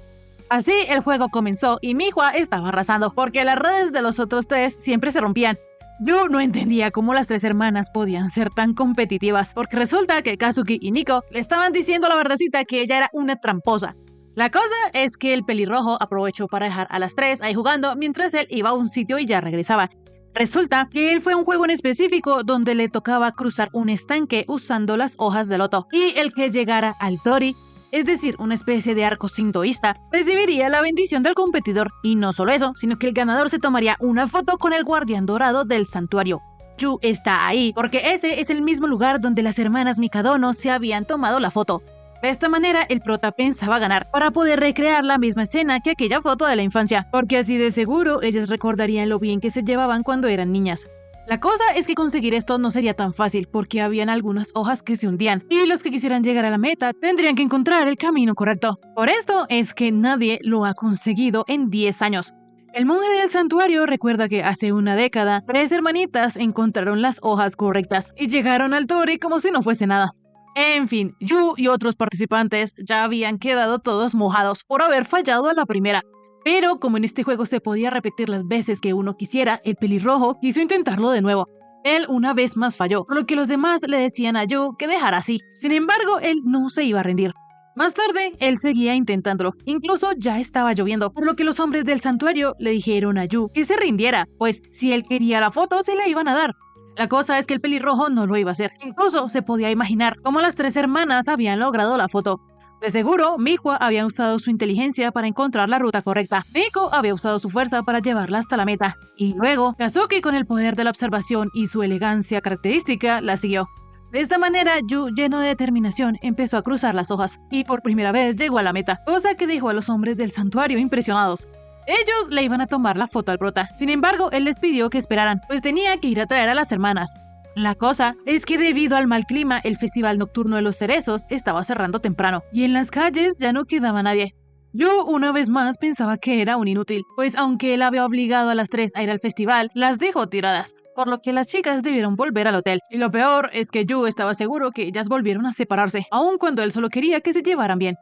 Así el juego comenzó y Mihua estaba arrasando, porque las redes de los otros tres siempre se rompían. Yo no entendía cómo las tres hermanas podían ser tan competitivas, porque resulta que Kazuki y Nico le estaban diciendo la verdadcita que ella era una tramposa. La cosa es que el pelirrojo aprovechó para dejar a las tres ahí jugando mientras él iba a un sitio y ya regresaba. Resulta que él fue a un juego en específico donde le tocaba cruzar un estanque usando las hojas de loto, y el que llegara al Tori, es decir, una especie de arco sintoísta, recibiría la bendición del competidor. Y no solo eso, sino que el ganador se tomaría una foto con el guardián dorado del santuario. Yu está ahí porque ese es el mismo lugar donde las hermanas Mikadono se habían tomado la foto. De esta manera, el prota pensaba ganar para poder recrear la misma escena que aquella foto de la infancia, porque así de seguro ellas recordarían lo bien que se llevaban cuando eran niñas. La cosa es que conseguir esto no sería tan fácil, porque habían algunas hojas que se hundían, y los que quisieran llegar a la meta tendrían que encontrar el camino correcto. Por esto es que nadie lo ha conseguido en 10 años. El monje del santuario recuerda que hace una década, 3 hermanitas encontraron las hojas correctas y llegaron al Tori como si no fuese nada. En fin, Yu y otros participantes ya habían quedado todos mojados por haber fallado a la primera. Pero como en este juego se podía repetir las veces que uno quisiera, el pelirrojo quiso intentarlo de nuevo. Él una vez más falló, por lo que los demás le decían a Yu que dejara así. Sin embargo, él no se iba a rendir. Más tarde, él seguía intentándolo. Incluso ya estaba lloviendo, por lo que los hombres del santuario le dijeron a Yu que se rindiera, pues si él quería la foto se la iban a dar. La cosa es que el pelirrojo no lo iba a hacer. Incluso se podía imaginar cómo las tres hermanas habían logrado la foto. De seguro, Mihua había usado su inteligencia para encontrar la ruta correcta. Nico había usado su fuerza para llevarla hasta la meta. Y luego, Kazuki, con el poder de la observación y su elegancia característica, la siguió. De esta manera, Yu, lleno de determinación, empezó a cruzar las hojas y por primera vez llegó a la meta, cosa que dejó a los hombres del santuario impresionados. Ellos le iban a tomar la foto al prota, sin embargo, él les pidió que esperaran, pues tenía que ir a traer a las hermanas. La cosa es que debido al mal clima, el festival nocturno de los cerezos estaba cerrando temprano, y en las calles ya no quedaba nadie. Yo una vez más pensaba que era un inútil, pues aunque él había obligado a las tres a ir al festival, las dejó tiradas, por lo que las chicas debieron volver al hotel. Y lo peor es que Yu estaba seguro que ellas volvieron a separarse, aun cuando él solo quería que se llevaran bien.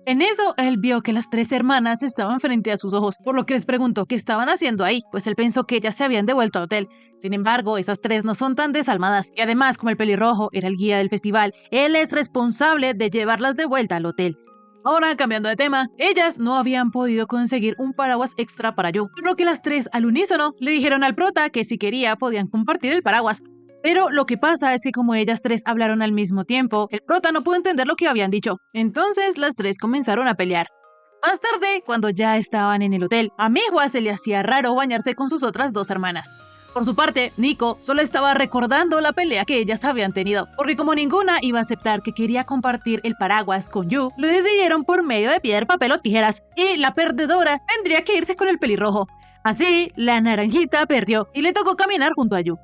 En eso, él vio que las tres hermanas estaban frente a sus ojos, por lo que les preguntó qué estaban haciendo ahí, pues él pensó que ellas se habían devuelto al hotel. Sin embargo, esas tres no son tan desalmadas, y además, como el pelirrojo era el guía del festival, él es responsable de llevarlas de vuelta al hotel. Ahora, cambiando de tema, ellas no habían podido conseguir un paraguas extra para Yu, por lo que las tres al unísono le dijeron al prota que si quería podían compartir el paraguas. Pero lo que pasa es que como ellas tres hablaron al mismo tiempo, el prota no pudo entender lo que habían dicho. Entonces las tres comenzaron a pelear. Más tarde, cuando ya estaban en el hotel, a Mihua se le hacía raro bañarse con sus otras dos hermanas. Por su parte, Nico solo estaba recordando la pelea que ellas habían tenido, porque como ninguna iba a aceptar que quería compartir el paraguas con Yu, lo decidieron por medio de piedra, papel o tijeras, y la perdedora tendría que irse con el pelirrojo. Así, la naranjita perdió y le tocó caminar junto a Yu.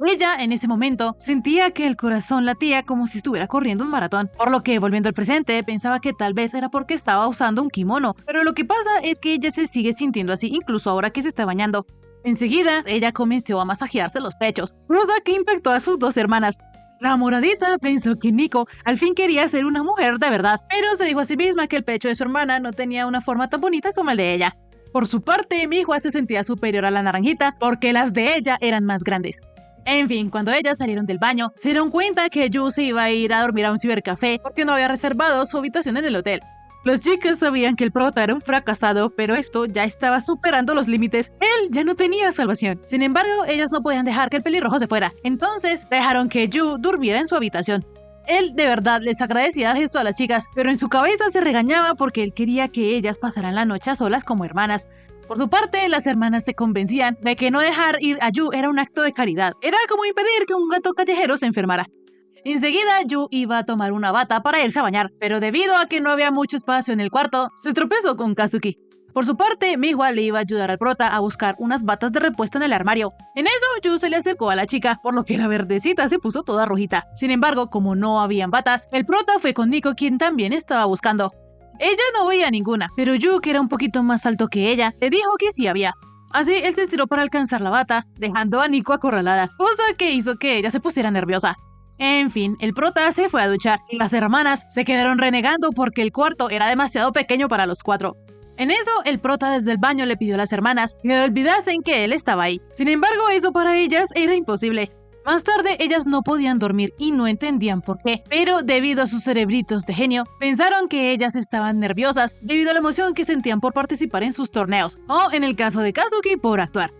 Ella, en ese momento, sentía que el corazón latía como si estuviera corriendo un maratón, por lo que, volviendo al presente, pensaba que tal vez era porque estaba usando un kimono, pero lo que pasa es que ella se sigue sintiendo así incluso ahora que se está bañando. Enseguida, ella comenzó a masajearse los pechos, cosa que impactó a sus dos hermanas. La moradita pensó que Nico al fin quería ser una mujer de verdad, pero se dijo a sí misma que el pecho de su hermana no tenía una forma tan bonita como el de ella. Por su parte, Mihua se sentía superior a la naranjita porque las de ella eran más grandes. En fin, cuando ellas salieron del baño, se dieron cuenta que Yu se iba a ir a dormir a un cibercafé porque no había reservado su habitación en el hotel. Las chicas sabían que el prota era un fracasado, pero esto ya estaba superando los límites. Él ya no tenía salvación. Sin embargo, ellas no podían dejar que el pelirrojo se fuera. Entonces, dejaron que Yu durmiera en su habitación. Él de verdad les agradecía esto a las chicas, pero en su cabeza se regañaba porque él quería que ellas pasaran la noche a solas como hermanas. Por su parte, las hermanas se convencían de que no dejar ir a Yu era un acto de caridad. Era como impedir que un gato callejero se enfermara. Enseguida, Yu iba a tomar una bata para irse a bañar, pero debido a que no había mucho espacio en el cuarto, se tropezó con Kazuki. Por su parte, Mihua le iba a ayudar al prota a buscar unas batas de repuesto en el armario. En eso, Yu se le acercó a la chica, por lo que la verdecita se puso toda rojita. Sin embargo, como no habían batas, el prota fue con Nico, quien también estaba buscando. Ella no veía ninguna, pero Yu, que era un poquito más alto que ella, le dijo que sí había. Así, él se estiró para alcanzar la bata, dejando a Nico acorralada, cosa que hizo que ella se pusiera nerviosa. En fin, el prota se fue a duchar y las hermanas se quedaron renegando porque el cuarto era demasiado pequeño para los cuatro. En eso, el prota desde el baño le pidió a las hermanas que olvidasen que él estaba ahí. Sin embargo, eso para ellas era imposible. Más tarde, ellas no podían dormir y no entendían por qué, pero debido a sus cerebritos de genio, pensaron que ellas estaban nerviosas debido a la emoción que sentían por participar en sus torneos, o en el caso de Kazuki, por actuar.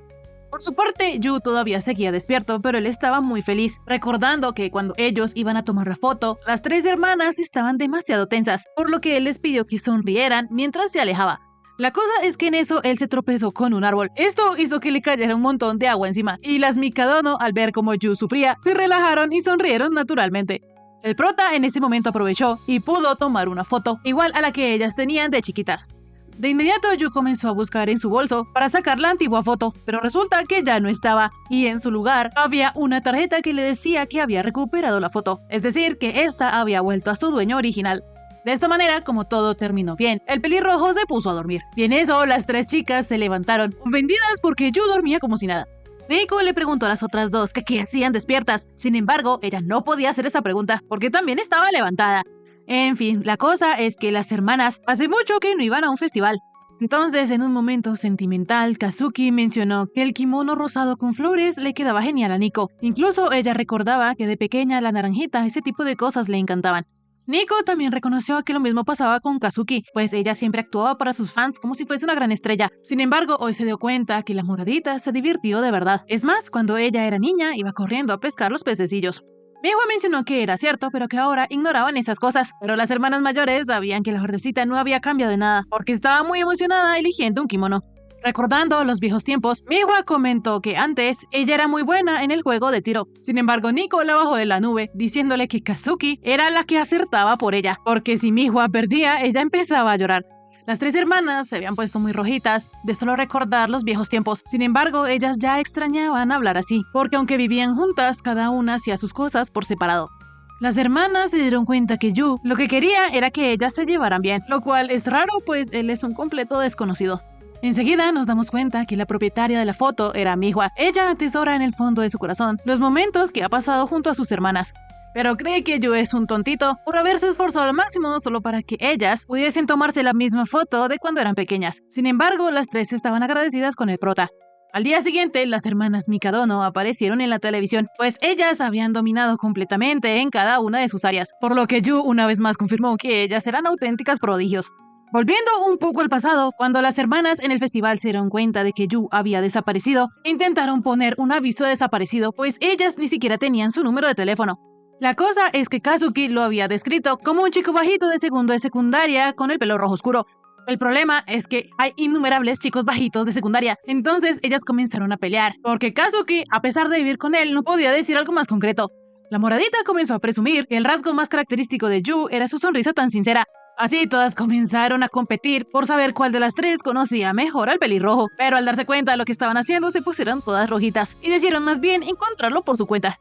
Por su parte, Yu todavía seguía despierto, pero él estaba muy feliz, recordando que cuando ellos iban a tomar la foto, las tres hermanas estaban demasiado tensas, por lo que él les pidió que sonrieran mientras se alejaba. La cosa es que en eso él se tropezó con un árbol. Esto hizo que le cayera un montón de agua encima, y las Mikadono, al ver cómo Yu sufría, se relajaron y sonrieron naturalmente. El prota en ese momento aprovechó y pudo tomar una foto, igual a la que ellas tenían de chiquitas. De inmediato Yu comenzó a buscar en su bolso para sacar la antigua foto, pero resulta que ya no estaba, y en su lugar había una tarjeta que le decía que había recuperado la foto, es decir, que esta había vuelto a su dueño original. De esta manera, como todo terminó bien, el pelirrojo se puso a dormir. Y en eso, las tres chicas se levantaron, ofendidas porque Yu dormía como si nada. Reiko le preguntó a las otras dos que qué hacían despiertas. Sin embargo, ella no podía hacer esa pregunta porque también estaba levantada. En fin, la cosa es que las hermanas hace mucho que no iban a un festival. Entonces, en un momento sentimental, Kazuki mencionó que el kimono rosado con flores le quedaba genial a Nico. Incluso ella recordaba que de pequeña la naranjita, ese tipo de cosas le encantaban. Nico también reconoció que lo mismo pasaba con Kazuki, pues ella siempre actuaba para sus fans como si fuese una gran estrella. Sin embargo, hoy se dio cuenta que la moradita se divirtió de verdad. Es más, cuando ella era niña, iba corriendo a pescar los pececillos. Miwa mencionó que era cierto, pero que ahora ignoraban esas cosas. Pero las hermanas mayores sabían que la verdecita no había cambiado de nada, porque estaba muy emocionada eligiendo un kimono. Recordando los viejos tiempos, Miwa comentó que antes ella era muy buena en el juego de tiro. Sin embargo, Nico la bajó de la nube, diciéndole que Kazuki era la que acertaba por ella, porque si Miwa perdía, ella empezaba a llorar. Las tres hermanas se habían puesto muy rojitas de solo recordar los viejos tiempos. Sin embargo, ellas ya extrañaban hablar así, porque aunque vivían juntas, cada una hacía sus cosas por separado. Las hermanas se dieron cuenta que Yu lo que quería era que ellas se llevaran bien, lo cual es raro, pues él es un completo desconocido. Enseguida nos damos cuenta que la propietaria de la foto era Miwa. Ella atesora en el fondo de su corazón los momentos que ha pasado junto a sus hermanas. Pero cree que Yu es un tontito por haberse esforzado al máximo solo para que ellas pudiesen tomarse la misma foto de cuando eran pequeñas. Sin embargo, las tres estaban agradecidas con el prota. Al día siguiente, las hermanas Mikadono aparecieron en la televisión, pues ellas habían dominado completamente en cada una de sus áreas, por lo que Yu una vez más confirmó que ellas eran auténticas prodigios. Volviendo un poco al pasado, cuando las hermanas en el festival se dieron cuenta de que Yu había desaparecido, intentaron poner un aviso de desaparecido, pues ellas ni siquiera tenían su número de teléfono. La cosa es que Kazuki lo había descrito como un chico bajito de segundo de secundaria con el pelo rojo oscuro. El problema es que hay innumerables chicos bajitos de secundaria, entonces ellas comenzaron a pelear, porque Kazuki, a pesar de vivir con él, no podía decir algo más concreto. La moradita comenzó a presumir que el rasgo más característico de Yu era su sonrisa tan sincera. Así todas comenzaron a competir por saber cuál de las tres conocía mejor al pelirrojo, pero al darse cuenta de lo que estaban haciendo se pusieron todas rojitas y decidieron más bien encontrarlo por su cuenta.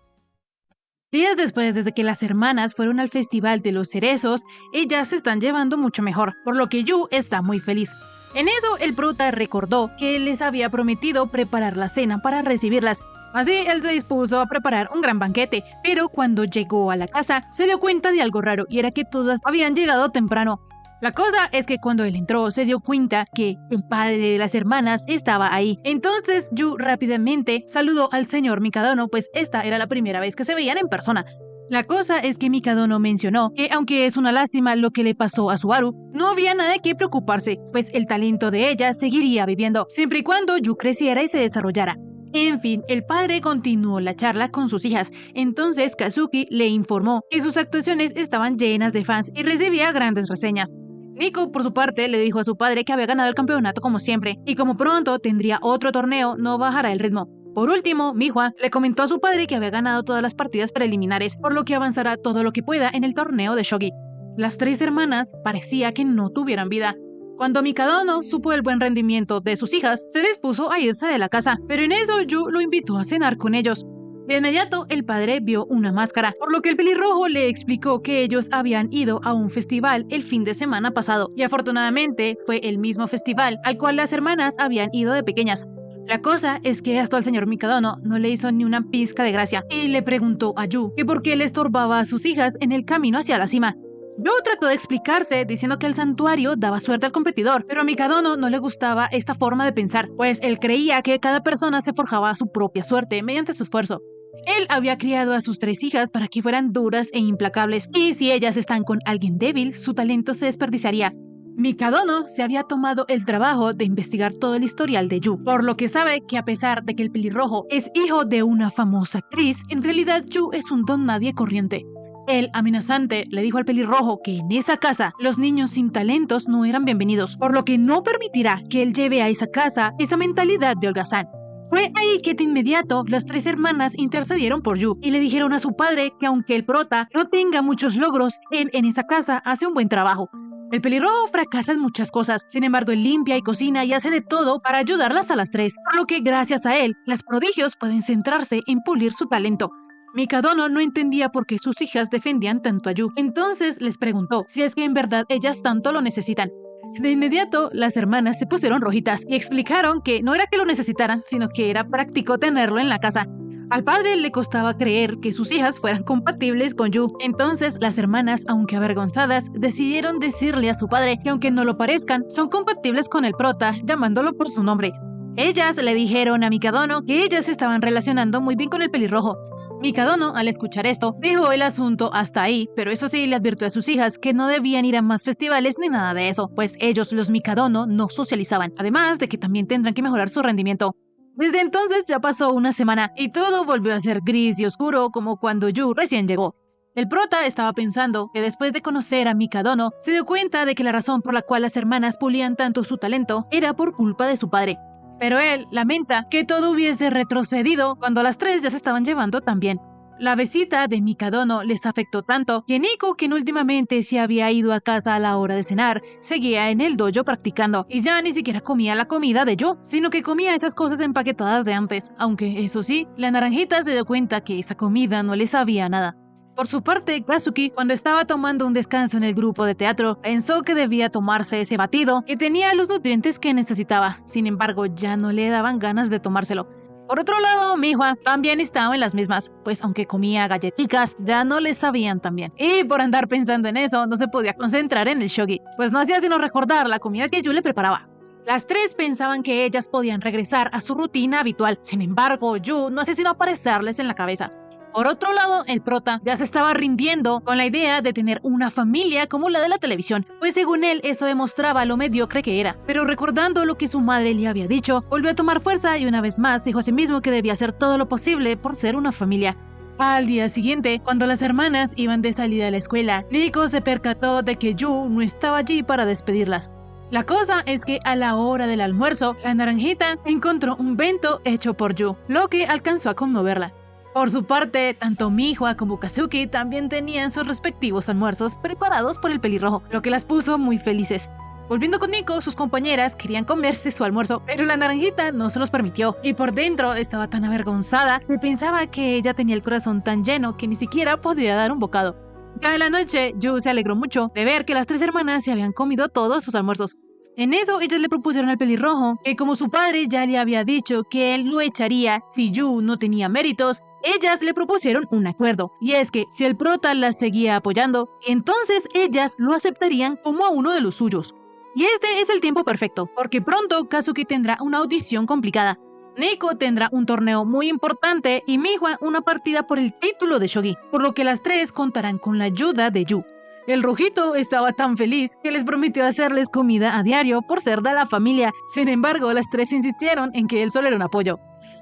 Días después, desde que las hermanas fueron al festival de los cerezos, ellas se están llevando mucho mejor, por lo que Yu está muy feliz. En eso, el prota recordó que él les había prometido preparar la cena para recibirlas. Así, él se dispuso a preparar un gran banquete, pero cuando llegó a la casa, se dio cuenta de algo raro, y era que todas habían llegado temprano. La cosa es que cuando él entró, se dio cuenta que el padre de las hermanas estaba ahí. Entonces, Yu rápidamente saludó al señor Mikadono, pues esta era la primera vez que se veían en persona. La cosa es que Mikadono mencionó que, aunque es una lástima lo que le pasó a Subaru, no había nada de qué preocuparse, pues el talento de ella seguiría viviendo, siempre y cuando Yu creciera y se desarrollara. En fin, el padre continuó la charla con sus hijas. Entonces Kazuki le informó que sus actuaciones estaban llenas de fans y recibía grandes reseñas. Nico, por su parte, le dijo a su padre que había ganado el campeonato como siempre, y como pronto tendría otro torneo, no bajará el ritmo. Por último, Miwa le comentó a su padre que había ganado todas las partidas preliminares, por lo que avanzará todo lo que pueda en el torneo de shogi. Las tres hermanas parecía que no tuvieran vida. Cuando Mikadono supo el buen rendimiento de sus hijas, se dispuso a irse de la casa, pero en eso Yu lo invitó a cenar con ellos. De inmediato, el padre vio una máscara, por lo que el pelirrojo le explicó que ellos habían ido a un festival el fin de semana pasado, y afortunadamente fue el mismo festival al cual las hermanas habían ido de pequeñas. La cosa es que hasta el señor Mikadono no le hizo ni una pizca de gracia, y le preguntó a Yu que por qué le estorbaba a sus hijas en el camino hacia la cima. Yu trató de explicarse diciendo que el santuario daba suerte al competidor, pero a Mikadono no le gustaba esta forma de pensar, pues él creía que cada persona se forjaba su propia suerte mediante su esfuerzo. Él había criado a sus 3 hijas para que fueran duras e implacables, y si ellas están con alguien débil, su talento se desperdiciaría. Mikadono se había tomado el trabajo de investigar todo el historial de Yu, por lo que sabe que a pesar de que el pelirrojo es hijo de una famosa actriz, en realidad Yu es un don nadie corriente. El amenazante le dijo al pelirrojo que en esa casa los niños sin talentos no eran bienvenidos, por lo que no permitirá que él lleve a esa casa esa mentalidad de holgazán. Fue ahí que de inmediato las 3 hermanas intercedieron por Yu y le dijeron a su padre que aunque el prota no tenga muchos logros, él en esa casa hace un buen trabajo. El pelirrojo fracasa en muchas cosas, sin embargo él limpia y cocina y hace de todo para ayudarlas a las 3, por lo que gracias a él, las prodigios pueden centrarse en pulir su talento. Mikadono no entendía por qué sus hijas defendían tanto a Yu, entonces les preguntó si es que en verdad ellas tanto lo necesitan. De inmediato, las hermanas se pusieron rojitas y explicaron que no era que lo necesitaran, sino que era práctico tenerlo en la casa. Al padre le costaba creer que sus hijas fueran compatibles con Yu, entonces las hermanas, aunque avergonzadas, decidieron decirle a su padre que aunque no lo parezcan, son compatibles con el prota, llamándolo por su nombre. Ellas le dijeron a Mikadono que ellas se estaban relacionando muy bien con el pelirrojo. Mikadono, al escuchar esto, dejó el asunto hasta ahí, pero eso sí le advirtió a sus hijas que no debían ir a más festivales ni nada de eso, pues ellos, los Mikadono, no socializaban, además de que también tendrán que mejorar su rendimiento. Desde entonces ya pasó una semana y todo volvió a ser gris y oscuro como cuando Yu recién llegó. El prota estaba pensando que después de conocer a Mikadono, se dio cuenta de que la razón por la cual las hermanas pulían tanto su talento era por culpa de su padre. Pero él lamenta que todo hubiese retrocedido cuando las 3 ya se estaban llevando tan bien. La visita de Mikadono les afectó tanto que Nico, quien últimamente se había ido a casa a la hora de cenar, seguía en el dojo practicando y ya ni siquiera comía la comida de Yu, sino que comía esas cosas empaquetadas de antes, aunque eso sí, la naranjita se dio cuenta que esa comida no le sabía nada. Por su parte, Kazuki, cuando estaba tomando un descanso en el grupo de teatro, pensó que debía tomarse ese batido y tenía los nutrientes que necesitaba. Sin embargo, ya no le daban ganas de tomárselo. Por otro lado, Mihua también estaba en las mismas, pues aunque comía galletitas, ya no le sabían tan bien. Y por andar pensando en eso, no se podía concentrar en el shogi, pues no hacía sino recordar la comida que Yu le preparaba. Las 3 pensaban que ellas podían regresar a su rutina habitual, sin embargo, Yu no hacía sino aparecerles en la cabeza. Por otro lado, el prota ya se estaba rindiendo con la idea de tener una familia como la de la televisión, pues según él eso demostraba lo mediocre que era. Pero recordando lo que su madre le había dicho, volvió a tomar fuerza y una vez más dijo a sí mismo que debía hacer todo lo posible por ser una familia. Al día siguiente, cuando las hermanas iban de salida a la escuela, Nico se percató de que Yu no estaba allí para despedirlas. La cosa es que a la hora del almuerzo, la naranjita encontró un bento hecho por Yu, lo que alcanzó a conmoverla. Por su parte, tanto Mihua como Kazuki también tenían sus respectivos almuerzos preparados por el pelirrojo, lo que las puso muy felices. Volviendo con Nico, sus compañeras querían comerse su almuerzo, pero la naranjita no se los permitió, y por dentro estaba tan avergonzada que pensaba que ella tenía el corazón tan lleno que ni siquiera podía dar un bocado. Ya en la noche, Yu se alegró mucho de ver que las 3 hermanas se habían comido todos sus almuerzos. En eso, ellas le propusieron al pelirrojo que como su padre ya le había dicho que él lo echaría si Yu no tenía méritos, ellas le propusieron un acuerdo, y es que si el prota las seguía apoyando, entonces ellas lo aceptarían como a uno de los suyos. Y este es el tiempo perfecto, porque pronto Kazuki tendrá una audición complicada. Nico tendrá un torneo muy importante y Mihua una partida por el título de shogi, por lo que las 3 contarán con la ayuda de Yu. El rojito estaba tan feliz que les prometió hacerles comida a diario por ser de la familia. Sin embargo, las 3 insistieron en que él solo era un apoyo.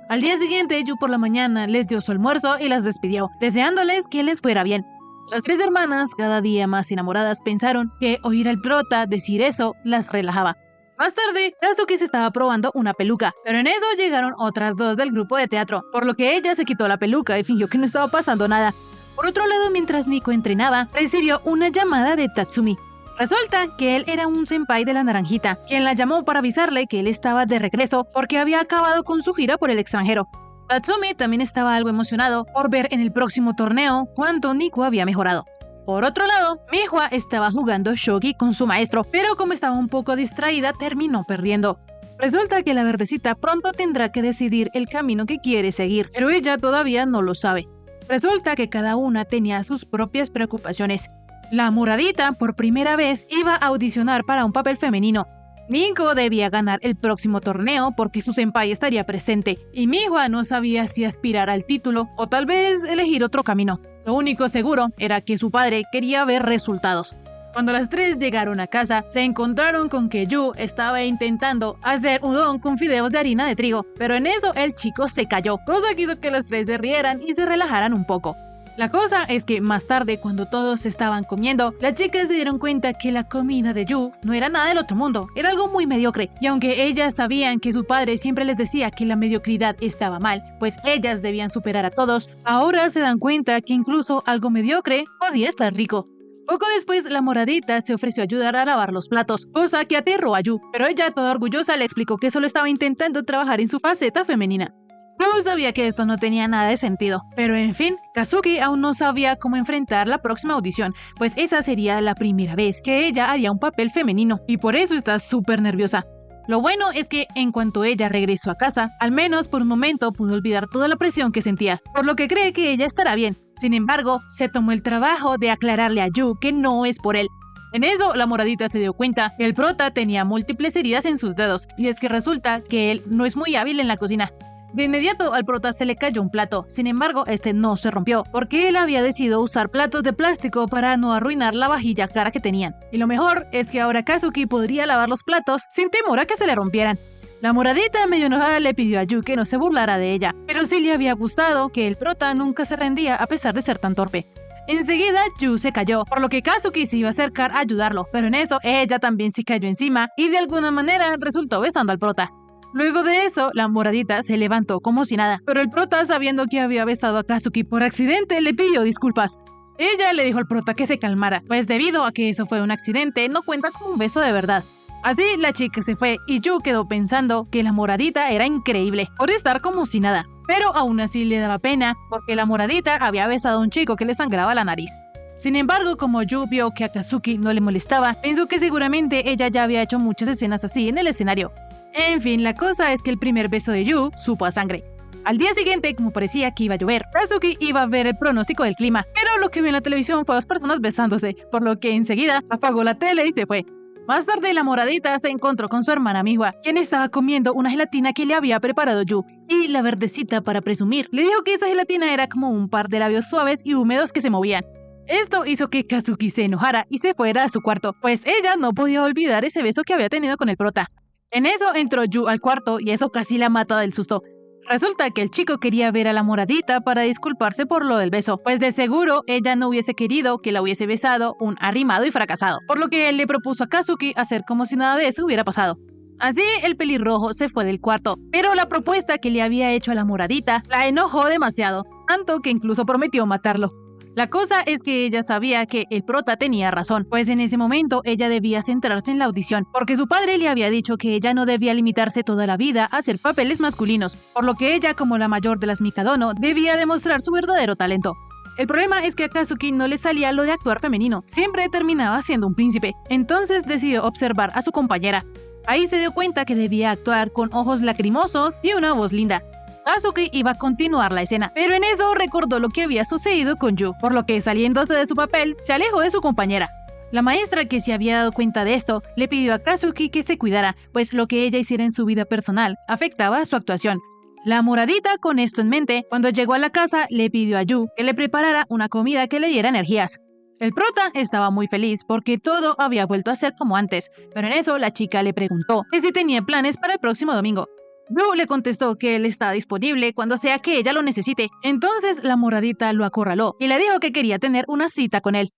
Al día siguiente, Yu por la mañana les dio su almuerzo y las despidió, deseándoles que les fuera bien. Las 3 hermanas, cada día más enamoradas, pensaron que oír al prota decir eso las relajaba. Más tarde, Kazuki se estaba probando una peluca, pero en eso llegaron otras 2 del grupo de teatro, por lo que ella se quitó la peluca y fingió que no estaba pasando nada. Por otro lado, mientras Nico entrenaba, recibió una llamada de Tatsumi. Resulta que él era un senpai de la naranjita, quien la llamó para avisarle que él estaba de regreso porque había acabado con su gira por el extranjero. Tatsumi también estaba algo emocionado por ver en el próximo torneo cuánto Nico había mejorado. Por otro lado, Mihua estaba jugando shogi con su maestro, pero como estaba un poco distraída, terminó perdiendo. Resulta que la verdecita pronto tendrá que decidir el camino que quiere seguir, pero ella todavía no lo sabe. Resulta que cada una tenía sus propias preocupaciones. La moradita por primera vez iba a audicionar para un papel femenino. Minko debía ganar el próximo torneo porque su senpai estaría presente, y Mihua no sabía si aspirar al título o tal vez elegir otro camino. Lo único seguro era que su padre quería ver resultados. Cuando las tres llegaron a casa, se encontraron con que Yu estaba intentando hacer udon con fideos de harina de trigo, pero en eso el chico se cayó, cosa que hizo que las tres se rieran y se relajaran un poco. La cosa es que más tarde, cuando todos estaban comiendo, las chicas se dieron cuenta que la comida de Yu no era nada del otro mundo, era algo muy mediocre. Y aunque ellas sabían que su padre siempre les decía que la mediocridad estaba mal, pues ellas debían superar a todos, ahora se dan cuenta que incluso algo mediocre podía estar rico. Poco después, la moradita se ofreció a ayudar a lavar los platos, cosa que aterró a Yu, pero ella, toda orgullosa, le explicó que solo estaba intentando trabajar en su faceta femenina. Yu sabía que esto no tenía nada de sentido, pero en fin, Kazuki aún no sabía cómo enfrentar la próxima audición, pues esa sería la primera vez que ella haría un papel femenino, y por eso está súper nerviosa. Lo bueno es que en cuanto ella regresó a casa, al menos por un momento pudo olvidar toda la presión que sentía, por lo que cree que ella estará bien. Sin embargo, se tomó el trabajo de aclararle a Yu que no es por él. En eso, la moradita se dio cuenta que el prota tenía múltiples heridas en sus dedos, y es que resulta que él no es muy hábil en la cocina. De inmediato al prota se le cayó un plato, sin embargo este no se rompió, porque él había decidido usar platos de plástico para no arruinar la vajilla cara que tenían. Y lo mejor es que ahora Kazuki podría lavar los platos sin temor a que se le rompieran. La moradita medio enojada le pidió a Yu que no se burlara de ella, pero sí le había gustado que el prota nunca se rendía a pesar de ser tan torpe. Enseguida Yu se cayó, por lo que Kazuki se iba a acercar a ayudarlo, pero en eso ella también se cayó encima y de alguna manera resultó besando al prota. Luego de eso, la moradita se levantó como si nada, pero el prota, sabiendo que había besado a Kazuki por accidente, le pidió disculpas. Ella le dijo al prota que se calmara, pues debido a que eso fue un accidente, no cuenta como un beso de verdad. Así, la chica se fue y Yu quedó pensando que la moradita era increíble por estar como si nada, pero aún así le daba pena porque la moradita había besado a un chico que le sangraba la nariz. Sin embargo, como Yu vio que a Kazuki no le molestaba, pensó que seguramente ella ya había hecho muchas escenas así en el escenario. En fin, la cosa es que el primer beso de Yu supo a sangre. Al día siguiente, como parecía que iba a llover, Kazuki iba a ver el pronóstico del clima, pero lo que vio en la televisión fue a dos personas besándose, por lo que enseguida apagó la tele y se fue. Más tarde, la moradita se encontró con su hermana Mihua, quien estaba comiendo una gelatina que le había preparado Yu, y la verdecita, para presumir, le dijo que esa gelatina era como un par de labios suaves y húmedos que se movían. Esto hizo que Kazuki se enojara y se fuera a su cuarto, pues ella no podía olvidar ese beso que había tenido con el prota. En eso entró Yu al cuarto y eso casi la mata del susto. Resulta que el chico quería ver a la moradita para disculparse por lo del beso, pues de seguro ella no hubiese querido que la hubiese besado un arrimado y fracasado, por lo que él le propuso a Kazuki hacer como si nada de eso hubiera pasado. Así, el pelirrojo se fue del cuarto, pero la propuesta que le había hecho a la moradita la enojó demasiado, tanto que incluso prometió matarlo. La cosa es que ella sabía que el prota tenía razón, pues en ese momento ella debía centrarse en la audición, porque su padre le había dicho que ella no debía limitarse toda la vida a hacer papeles masculinos, por lo que ella, como la mayor de las Mikadono, debía demostrar su verdadero talento. El problema es que a Kazuki no le salía lo de actuar femenino, siempre terminaba siendo un príncipe, entonces decidió observar a su compañera. Ahí se dio cuenta que debía actuar con ojos lacrimosos y una voz linda. Kazuki iba a continuar la escena, pero en eso recordó lo que había sucedido con Yu, por lo que saliéndose de su papel, se alejó de su compañera. La maestra, que se había dado cuenta de esto, le pidió a Kazuki que se cuidara, pues lo que ella hiciera en su vida personal afectaba a su actuación. La moradita, con esto en mente, cuando llegó a la casa, le pidió a Yu que le preparara una comida que le diera energías. El prota estaba muy feliz porque todo había vuelto a ser como antes, pero en eso la chica le preguntó que si tenía planes para el próximo domingo. Yu le contestó que él está disponible cuando sea que ella lo necesite. Entonces la moradita lo acorraló y le dijo que quería tener una cita con él.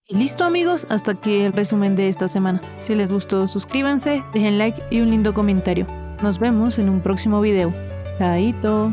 Y listo, amigos, hasta aquí el resumen de esta semana. Si les gustó, suscríbanse, dejen like y un lindo comentario. Nos vemos en un próximo video. Chaito.